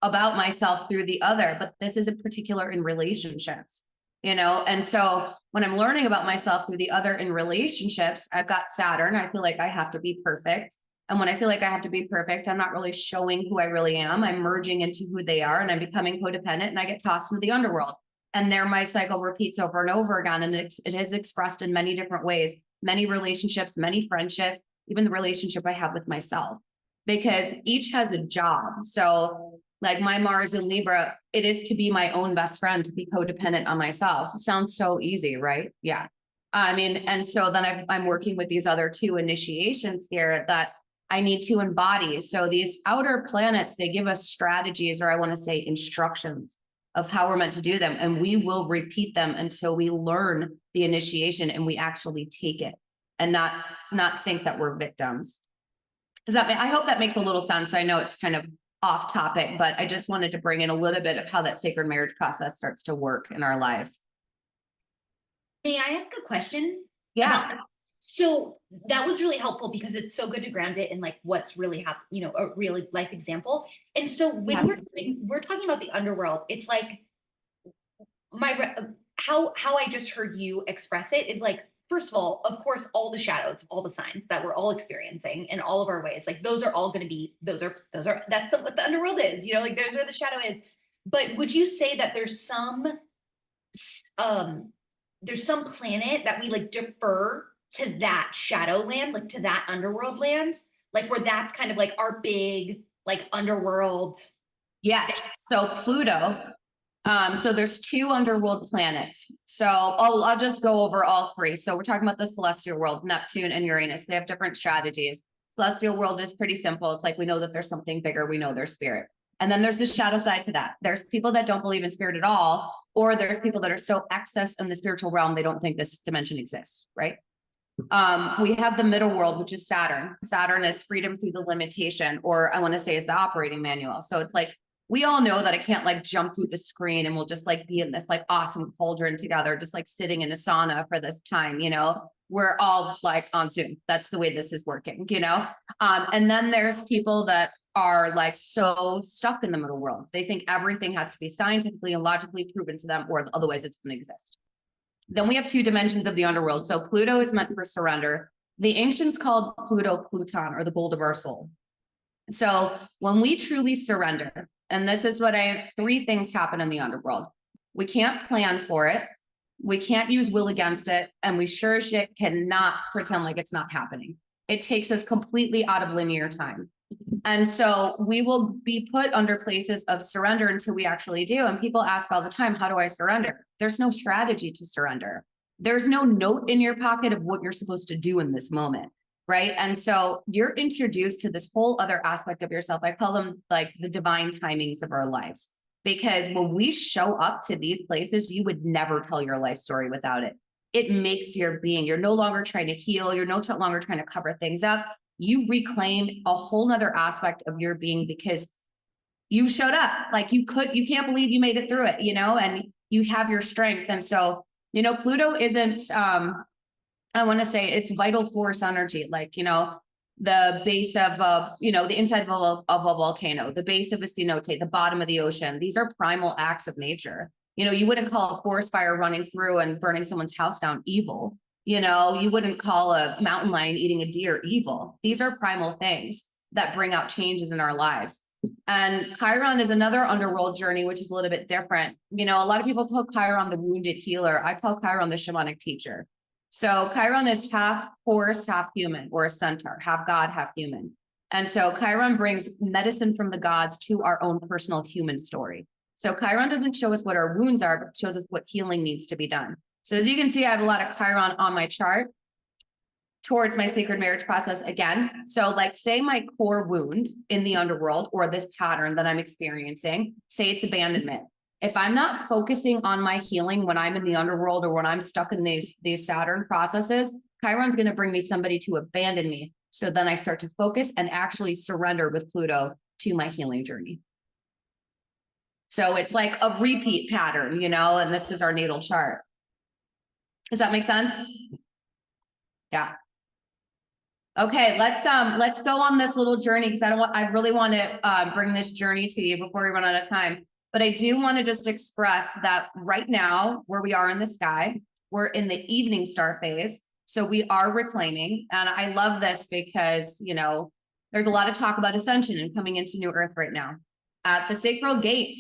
about myself through the other, but this is in particular in relationships, you know? And so when I'm learning about myself through the other in relationships, I've got Saturn. I feel like I have to be perfect. And when I feel like I have to be perfect, I'm not really showing who I really am. I'm merging into who they are and I'm becoming codependent and I get tossed into the underworld. And there my cycle repeats over and over again. And it is expressed in many different ways, many relationships, many friendships, even the relationship I have with myself, because each has a job. So like my Mars in Libra, it is to be my own best friend, to be codependent on myself. It sounds so easy, right? Yeah. I mean, and so then I'm working with these other 2 initiations here that I need to embody. So these outer planets, they give us strategies, or I want to say instructions of how we're meant to do them. And we will repeat them until we learn the initiation and we actually take it and not think that we're victims. Does that I hope that makes a little sense. I know it's kind of off topic, but I just wanted to bring in a little bit of how that sacred marriage process starts to work in our lives. May I ask a question? Yeah. So that was really helpful because it's so good to ground it in like what's really happening, you know, a really life example. And so when we're talking about the underworld, it's like how I just heard you express it is like, first of all, of course, all the shadows, all the signs that we're all experiencing in all of our ways, like those are all going to be, that's what the underworld is, you know, like there's where the shadow is. But would you say that there's some planet that we like defer to that shadow land, like to that underworld land, like where that's kind of like our big, like underworld? Yes. So Pluto, so there's 2 underworld planets. So I'll just go over all 3. So we're talking about the celestial world, Neptune and Uranus. They have different strategies. Celestial world is pretty simple. It's like, we know that there's something bigger. We know there's spirit. And then there's the shadow side to that. There's people that don't believe in spirit at all, or there's people that are so excess in the spiritual realm, they don't think this dimension exists, right? We have the middle world, which is Saturn. Saturn is freedom through the limitation, or I want to say is the operating manual. So it's like, we all know that I can't like jump through the screen and we'll just like be in this like awesome cauldron together, just like sitting in a sauna for this time, you know, we're all like on Zoom. That's the way this is working, you know? And then there's people that are like so stuck in the middle world. They think everything has to be scientifically and logically proven to them, or otherwise it doesn't exist. Then we have 2 dimensions of the underworld. So Pluto is meant for surrender. The ancients called Pluto Pluton, or the gold of our soul. So when we truly surrender, and this is what 3 things happen in the underworld. We can't plan for it. We can't use will against it. And we sure as shit cannot pretend like it's not happening. It takes us completely out of linear time. And so we will be put under places of surrender until we actually do. And people ask all the time, how do I surrender? There's no strategy to surrender. There's no note in your pocket of what you're supposed to do in this moment. right? And so you're introduced to this whole other aspect of yourself. I call them like the divine timings of our lives, because when we show up to these places, you would never tell your life story without it. It makes your being. You're no longer trying to heal. You're no longer trying to cover things up. You reclaim a whole nother aspect of your being because you showed up. Like you can't believe you made it through it, and you have your strength. And so, Pluto isn't, I want to say it's vital force energy, like, the base of, the inside of a volcano, the base of a cenote, the bottom of the ocean. These are primal acts of nature. You wouldn't call a forest fire running through and burning someone's house down evil. You wouldn't call a mountain lion eating a deer evil. These are primal things that bring out changes in our lives. And Chiron is another underworld journey, which is a little bit different. A lot of people call Chiron the wounded healer. I call Chiron the shamanic teacher. So Chiron is half horse, half human, or a centaur, half God, half human. And so Chiron brings medicine from the gods to our own personal human story. So Chiron doesn't show us what our wounds are, but shows us what healing needs to be done. So as you can see, I have a lot of Chiron on my chart towards my sacred marriage process again. So like say my core wound in the underworld or this pattern that I'm experiencing, say it's abandonment. If I'm not focusing on my healing when I'm in the underworld or when I'm stuck in these Saturn processes, Chiron's going to bring me somebody to abandon me. So then I start to focus and actually surrender with Pluto to my healing journey. So it's like a repeat pattern, and this is our natal chart. Does that make sense? Yeah. Okay, let's go on this little journey because I really want to bring this journey to you before we run out of time. But I do want to just express that right now, where we are in the sky, we're in the evening star phase. So we are reclaiming. And I love this because, there's a lot of talk about ascension and coming into new earth right now. At the sacral gate,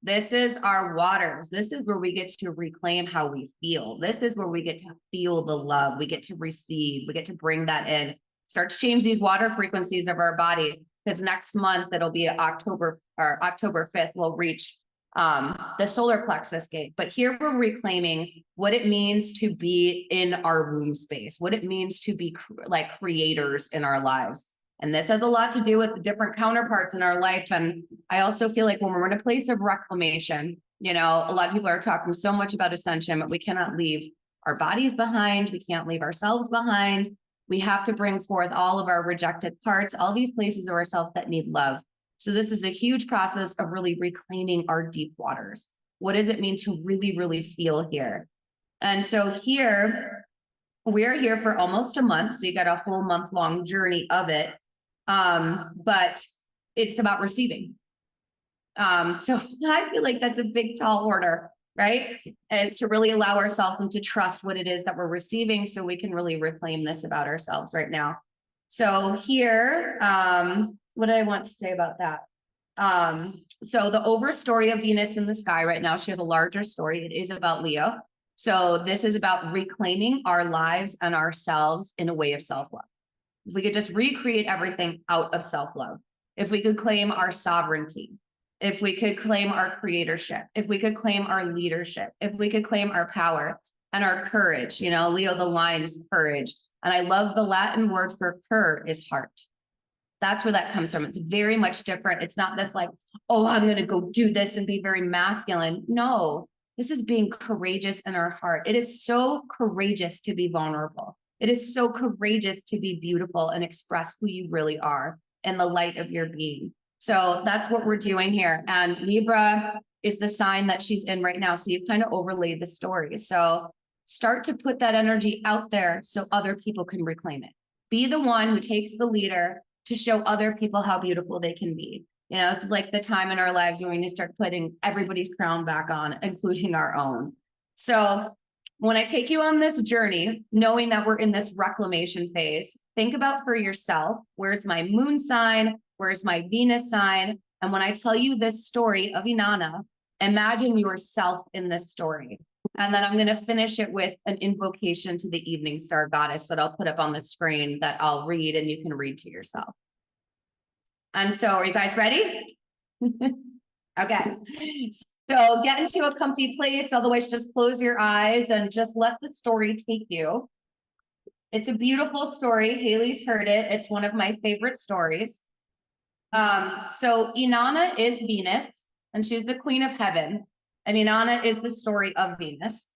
this is our waters. This is where we get to reclaim how we feel. This is where we get to feel the love. We get to receive. We get to bring that in. Start to change these water frequencies of our body, because next month it'll be October 5th, we'll reach the solar plexus gate. But here we're reclaiming what it means to be in our womb space, what it means to be like creators in our lives. And this has a lot to do with the different counterparts in our life. And I also feel like when we're in a place of reclamation, a lot of people are talking so much about ascension, but we cannot leave our bodies behind. We can't leave ourselves behind. We have to bring forth all of our rejected parts, all these places of ourselves that need love. So this is a huge process of really reclaiming our deep waters. What does it mean to really, really feel here? And so here, we're here for almost a month. So you got a whole month-long journey of it. But it's about receiving. So I feel like that's a big, tall order, right? Is to really allow ourselves and to trust what it is that we're receiving so we can really reclaim this about ourselves right now. So here, what do I want to say about that? So the overstory of Venus in the sky right now, she has a larger story. It is about Leo. So this is about reclaiming our lives and ourselves in a way of self-love. We could just recreate everything out of self-love. If we could claim our sovereignty, if we could claim our creatorship, if we could claim our leadership, if we could claim our power and our courage, Leo the lion is courage. And I love the Latin word for cur is heart. That's where that comes from. It's very much different. It's not this like, oh, I'm going to go do this and be very masculine. No, this is being courageous in our heart. It is so courageous to be vulnerable. It is so courageous to be beautiful and express who you really are in the light of your being. So that's what we're doing here. And Libra is the sign that she's in right now. So you've kind of overlaid the story. So start to put that energy out there so other people can reclaim it. Be the one who takes the leader to show other people how beautiful they can be. It's like the time in our lives when we need to start putting everybody's crown back on, including our own. So when I take you on this journey, knowing that we're in this reclamation phase, think about for yourself, where's my moon sign? Where's my Venus sign? And when I tell you this story of Innana, imagine yourself in this story. And then I'm going to finish it with an invocation to the evening star goddess that I'll put up on the screen that I'll read and you can read to yourself. And so are you guys ready? Okay. So get into a comfy place. Otherwise, just close your eyes and just let the story take you. It's a beautiful story. Haley's heard it. It's one of my favorite stories. So Innana is Venus, and she's the queen of heaven. And Innana is the story of Venus.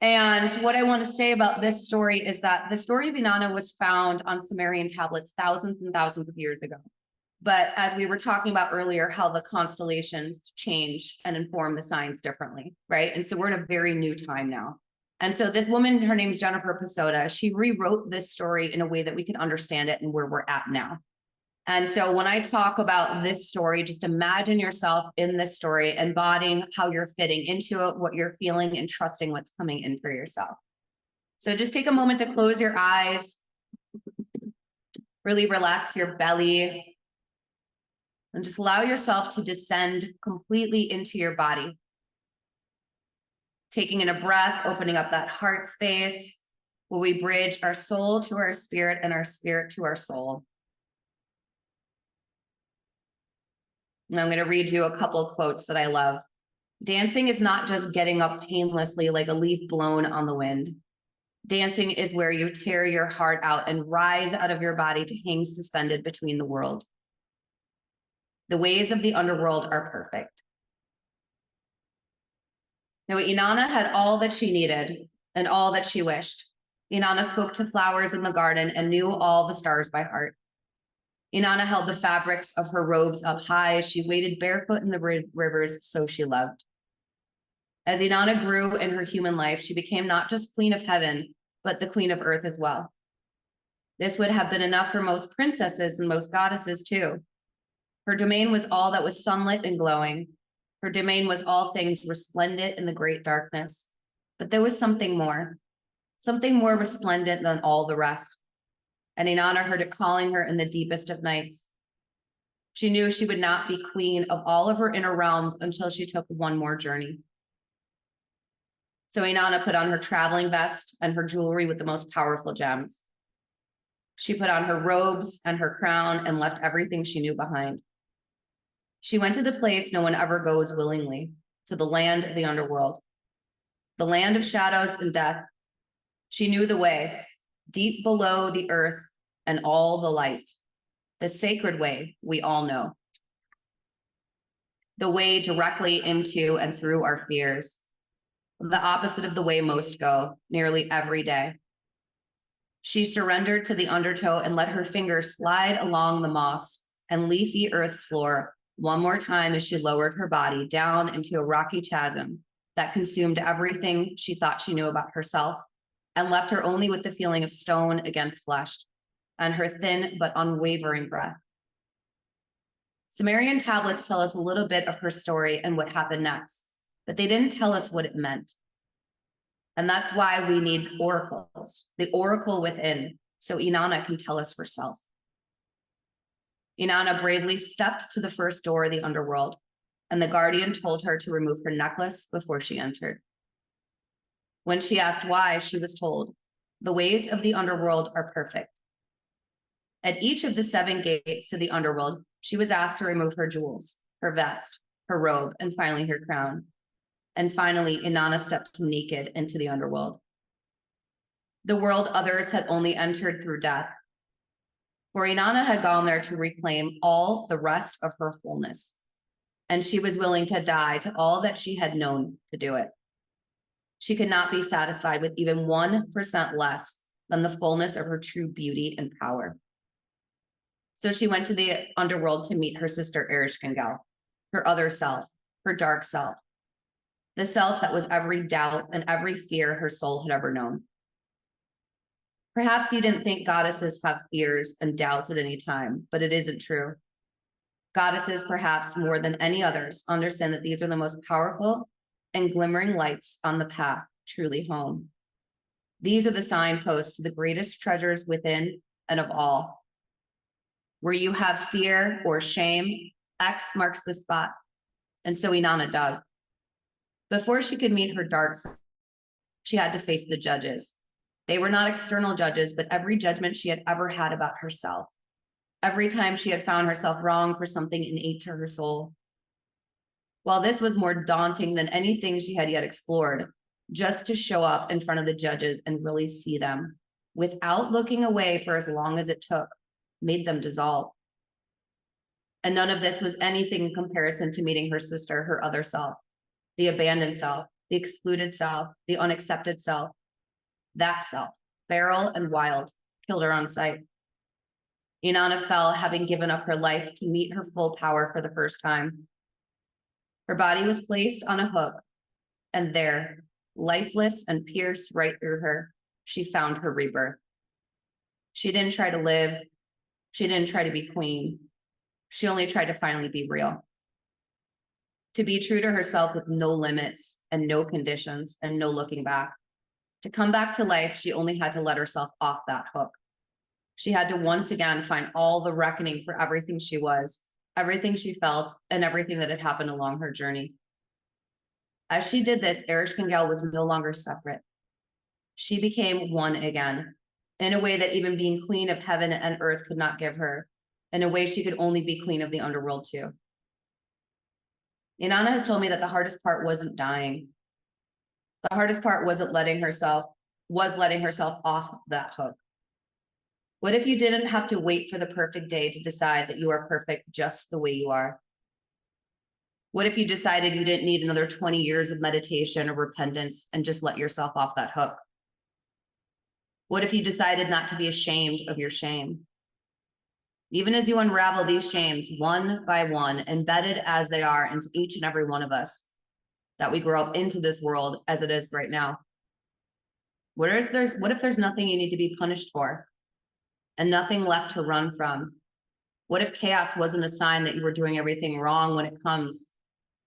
And what I want to say about this story is that the story of Innana was found on Sumerian tablets thousands and thousands of years ago. But as we were talking about earlier, how the constellations change and inform the signs differently, right? And so we're in a very new time now. And so this woman, her name is Jennifer Pessoa, she rewrote this story in a way that we can understand it and where we're at now. And so when I talk about this story, just imagine yourself in this story, embodying how you're fitting into it, what you're feeling, and trusting what's coming in for yourself. So just take a moment to close your eyes, really relax your belly, and just allow yourself to descend completely into your body. Taking in a breath, opening up that heart space, where we bridge our soul to our spirit and our spirit to our soul. And I'm going to read you a couple quotes that I love. Dancing is not just getting up painlessly like a leaf blown on the wind. Dancing is where you tear your heart out and rise out of your body to hang suspended between the world. The ways of the underworld are perfect. Now, Innana had all that she needed and all that she wished. Innana spoke to flowers in the garden and knew all the stars by heart. Innana held the fabrics of her robes up high as she waded barefoot in the rivers so she loved. As Innana grew in her human life, she became not just queen of heaven, but the queen of earth as well. This would have been enough for most princesses and most goddesses too. Her domain was all that was sunlit and glowing. Her domain was all things resplendent in the great darkness. But there was something more resplendent than all the rest. And Innana heard it calling her in the deepest of nights. She knew she would not be queen of all of her inner realms until she took one more journey. So Innana put on her traveling vest and her jewelry with the most powerful gems. She put on her robes and her crown and left everything she knew behind. She went to the place no one ever goes willingly, to the land of the underworld, the land of shadows and death. She knew the way, deep below the earth and all the light, the sacred way we all know, the way directly into and through our fears, the opposite of the way most go, nearly every day. She surrendered to the undertow and let her fingers slide along the moss and leafy earth's floor one more time as she lowered her body down into a rocky chasm that consumed everything she thought she knew about herself and left her only with the feeling of stone against flesh and her thin but unwavering breath. Sumerian tablets tell us a little bit of her story and what happened next, but they didn't tell us what it meant. And that's why we need oracles, the oracle within, so Innana can tell us herself. Innana bravely stepped to the first door of the underworld, and the guardian told her to remove her necklace before she entered. When she asked why, she was told, the ways of the underworld are perfect. At each of the 7 gates to the underworld, she was asked to remove her jewels, her vest, her robe, and finally her crown. And finally, Innana stepped naked into the underworld. The world others had only entered through death, for Innana had gone there to reclaim all the rest of her wholeness, and she was willing to die to all that she had known to do it. She could not be satisfied with even 1% less than the fullness of her true beauty and power. So she went to the underworld to meet her sister Ereshkigal, her other self, her dark self, the self that was every doubt and every fear her soul had ever known. Perhaps you didn't think goddesses have fears and doubts at any time, but it isn't true. Goddesses, perhaps more than any others, understand that these are the most powerful and glimmering lights on the path truly home. These are the signposts to the greatest treasures within and of all. Where you have fear or shame, X marks the spot. And so Innana dug. Before she could meet her dark side, she had to face the judges. They were not external judges, but every judgment she had ever had about herself. Every time she had found herself wrong for something innate to her soul. While this was more daunting than anything she had yet explored, just to show up in front of the judges and really see them, without looking away for as long as it took, made them dissolve. And none of this was anything in comparison to meeting her sister, her other self, the abandoned self, the excluded self, the unaccepted self. That self, feral and wild, killed her on sight. Innana fell, having given up her life to meet her full power for the first time. Her body was placed on a hook, and there, lifeless and pierced right through her, she found her rebirth. She didn't try to live. She didn't try to be queen. She only tried to finally be real. To be true to herself with no limits and no conditions and no looking back. To come back to life, she only had to let herself off that hook. She had to once again find all the reckoning for everything she was, everything she felt, and everything that had happened along her journey. As she did this, Ereshkigal was no longer separate. She became one again, in a way that even being queen of heaven and earth could not give her, in a way she could only be queen of the underworld too. Innana has told me that the hardest part wasn't dying. The hardest part wasn't letting herself off that hook. What if you didn't have to wait for the perfect day to decide that you are perfect just the way you are? What if you decided you didn't need another 20 years of meditation or repentance and just let yourself off that hook? What if you decided not to be ashamed of your shame? Even as you unravel these shames one by one, embedded as they are into each and every one of us, that we grow up into this world as it is right now. What if there's nothing you need to be punished for and nothing left to run from? What if chaos wasn't a sign that you were doing everything wrong when it comes,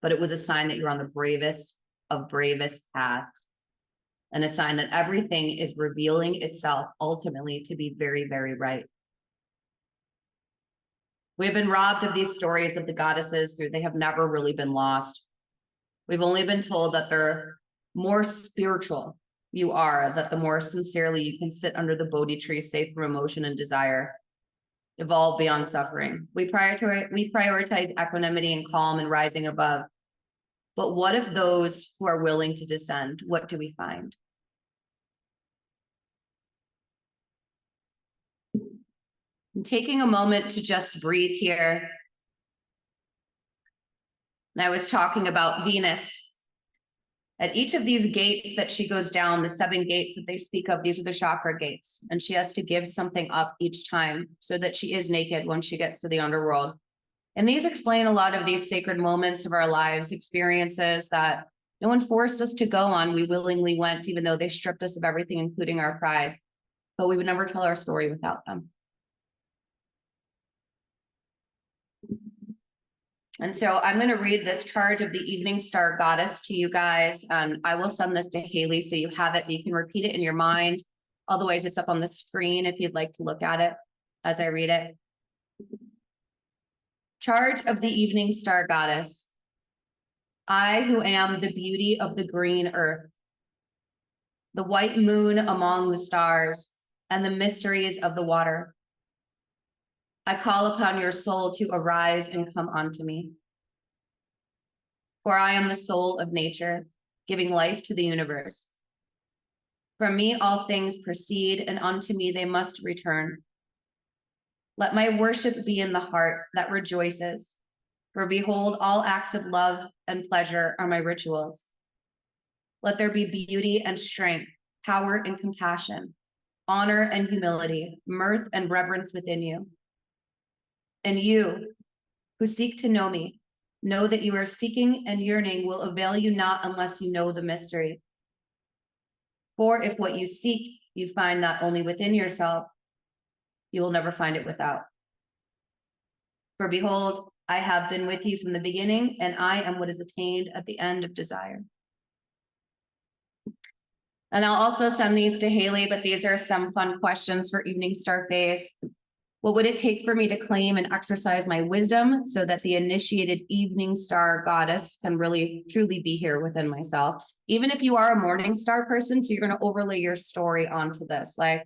but it was a sign that you're on the bravest of bravest paths, and a sign that everything is revealing itself ultimately to be very, very right? We have been robbed of these stories of the goddesses. They have never really been lost. We've only been told that they're more spiritual you are, that the more sincerely you can sit under the Bodhi tree, safe from emotion and desire, evolve beyond suffering. We prioritize equanimity and calm and rising above. But what if those who are willing to descend, what do we find? I'm taking a moment to just breathe here. And I was talking about Venus. At each of these gates that she goes down, the 7 gates that they speak of, these are the chakra gates. And she has to give something up each time so that she is naked when she gets to the underworld. And these explain a lot of these sacred moments of our lives, experiences that no one forced us to go on. We willingly went, even though they stripped us of everything, including our pride. But we would never tell our story without them. And so I'm going to read this charge of the evening star goddess to you guys. And I will send this to Haley so you have it. You can repeat it in your mind. Otherwise, it's up on the screen if you'd like to look at it as I read it. Charge of the evening star goddess. I who am the beauty of the green earth, the white moon among the stars, and the mysteries of the water. I call upon your soul to arise and come unto me. For I am the soul of nature, giving life to the universe. From me all things proceed, and unto me they must return. Let my worship be in the heart that rejoices, for behold, all acts of love and pleasure are my rituals. Let there be beauty and strength, power and compassion, honor and humility, mirth and reverence within you. And you, who seek to know me, know that you are seeking and yearning will avail you not unless you know the mystery. For if what you seek, you find not only within yourself, you will never find it without. For behold, I have been with you from the beginning, and I am what is attained at the end of desire. And I'll also send these to Haley, but these are some fun questions for Evening Star Phase. What would it take for me to claim and exercise my wisdom so that the initiated evening star goddess can really truly be here within myself? Even if you are a morning star person, so you're going to overlay your story onto this. Like,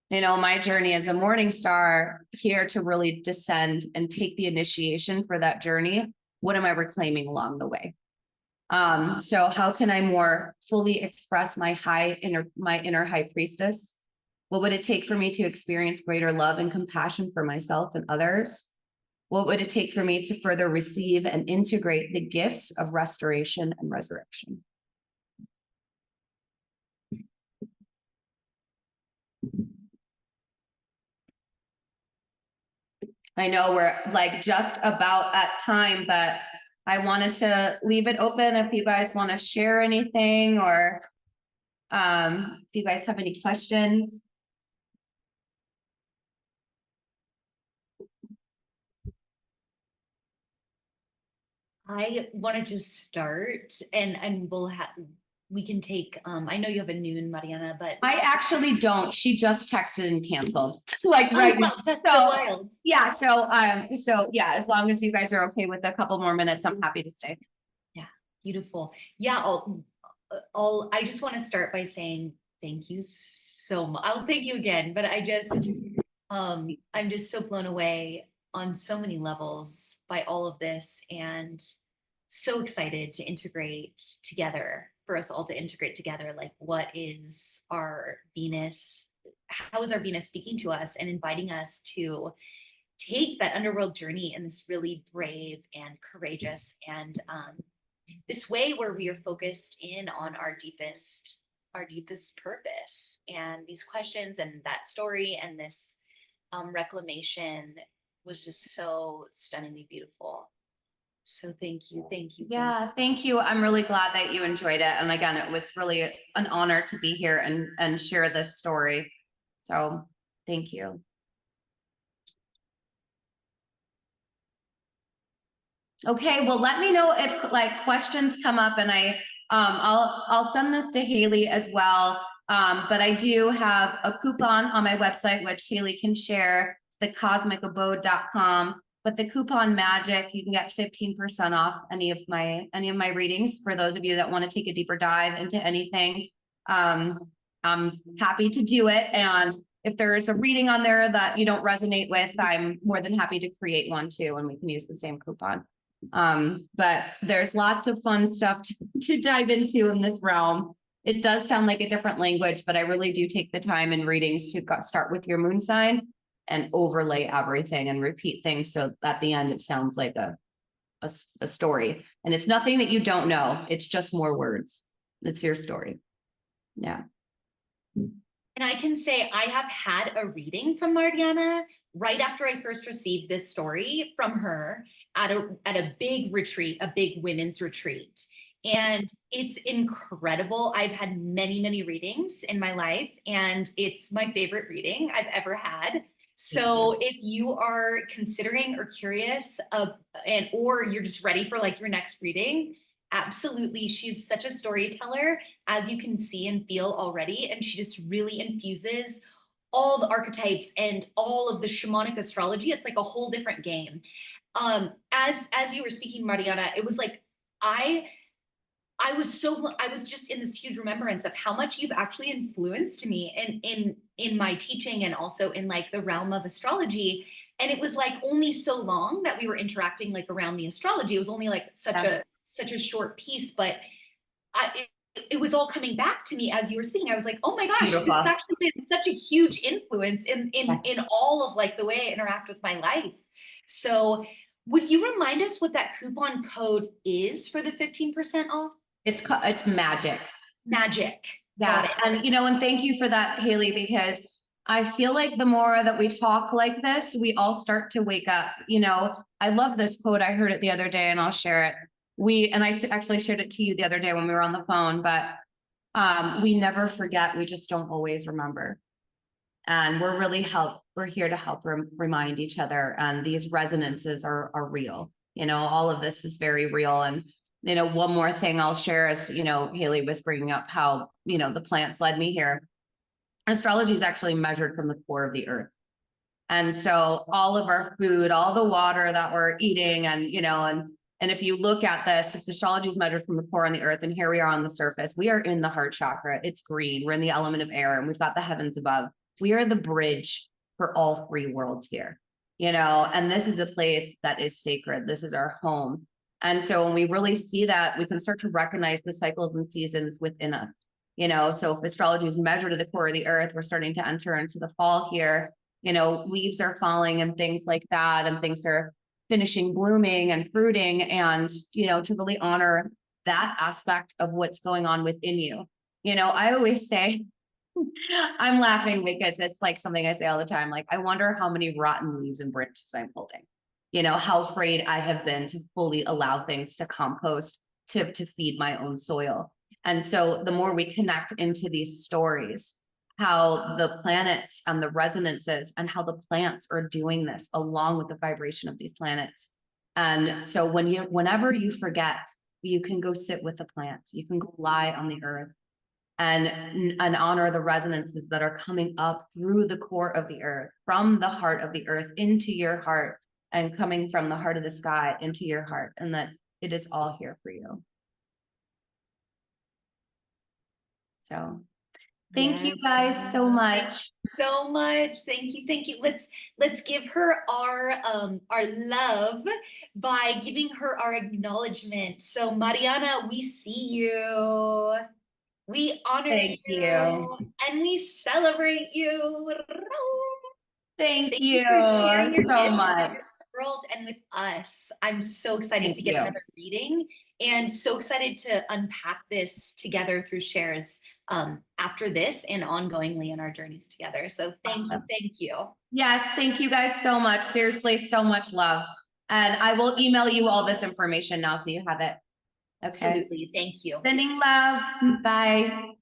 you know, my journey as a morning star here to really descend and take the initiation for that journey. What am I reclaiming along the way? So how can I more fully express my inner high priestess What would it take for me to experience greater love and compassion for myself and others? What would it take for me to further receive and integrate the gifts of restoration and resurrection? I know we're like just about at time, but I wanted to leave it open if you guys want to share anything, or if you guys have any questions. I wanted to start, and we can take, I know you have a noon, Mariana, but I actually don't. She just texted and canceled. Like right now. wow, that's so wild. Yeah, so yeah, as long as you guys are okay with a couple more minutes, I'm happy to stay. Yeah, beautiful. Yeah, I just want to start by saying thank you so much. I'll thank you again, but I'm just so blown away on so many levels by all of this, and so excited to integrate together, for us all to integrate together, like what is our Venus, how is our Venus speaking to us and inviting us to take that underworld journey in this really brave and courageous and this way where we are focused in on our deepest purpose. And these questions and that story and this reclamation was just so stunningly beautiful. So thank you. Yeah, thank you. I'm really glad that you enjoyed it. And again, it was really an honor to be here and share this story. So thank you. Okay, well, let me know if like questions come up, and I'll send this to Haley as well. But I do have a coupon on my website, which Haley can share. It's thecosmicabode.com. But the coupon magic, you can get 15% off any of my readings for those of you that want to take a deeper dive into anything. I'm happy to do it. And if there's a reading on there that you don't resonate with, I'm more than happy to create one too, and we can use the same coupon. But there's lots of fun stuff to dive into in this realm. It does sound like a different language, but I really do take the time in readings to start with your moon sign and overlay everything and repeat things. So at the end, it sounds like a story, and it's nothing that you don't know. It's just more words. It's your story. Yeah. And I can say I have had a reading from Marianna right after I first received this story from her at a big retreat, a big women's retreat. And it's incredible. I've had many, many readings in my life, and it's my favorite reading I've ever had. So if you are considering or curious or you're just ready for like your next reading, absolutely. She's such a storyteller, as you can see and feel already. And she just really infuses all the archetypes and all of the shamanic astrology. It's like a whole different game. As you were speaking, Mariana, it was like, I was just in this huge remembrance of how much you've actually influenced me in my teaching, and also in like the realm of astrology. And it was like only so long that we were interacting like around the astrology. It was only like such a short piece, but it was all coming back to me as you were speaking. I was like, oh my gosh, Beautiful. this has actually been such a huge influence in all of like the way I interact with my life. So would you remind us what that coupon code is for the 15% off? It's magic. Magic. Yeah. And and thank you for that, Haley, because I feel like the more that we talk like this, we all start to wake up. I love this quote. I heard it the other day, and I'll share it. I actually shared it to you the other day when we were on the phone, but we never forget. We just don't always remember. And we're here to help remind each other. And these resonances are real. All of this is very real. And one more thing I'll share is, Haley was bringing up how, the plants led me here. Astrology is actually measured from the core of the earth. And so all of our food, all the water that we're eating, and, and if you look at this, if astrology is measured from the core on the earth, and here we are on the surface, we are in the heart chakra. It's green. We're in the element of air, and we've got the heavens above. We are the bridge for all three worlds here, and this is a place that is sacred. This is our home. And so when we really see that, we can start to recognize the cycles and seasons within us. You know, so if astrology is measured to the core of the earth, we're starting to enter into the fall here. You know, leaves are falling and things like that, and things are finishing blooming and fruiting, and, you know, to really honor that aspect of what's going on within you. You know, I always say, I'm laughing because it's like something I say all the time. Like, I wonder how many rotten leaves and branches I'm holding. You know, how afraid I have been to fully allow things to compost, to feed my own soil. And so the more we connect into these stories, how the planets and the resonances and how the plants are doing this along with the vibration of these planets. And so whenever you forget, you can go sit with the plant, you can go lie on the earth and honor the resonances that are coming up through the core of the earth, from the heart of the earth into your heart, and coming from the heart of the sky into your heart, and that it is all here for you. So thank you guys so much. So much. Thank you. Thank you. Let's give her our love by giving her our acknowledgement. So Marianna, we see you. We honor you, and we celebrate you. Thank you for sharing your so gifts much. with this world and with us. I'm so excited Thank to get you. another reading, and so excited to unpack this together through shares after this and ongoingly in our journeys together. So thank you. Yes, thank you guys so much. Seriously, so much love. And I will email you all this information now so you have it. Okay. Absolutely. Thank you. Sending love. Bye.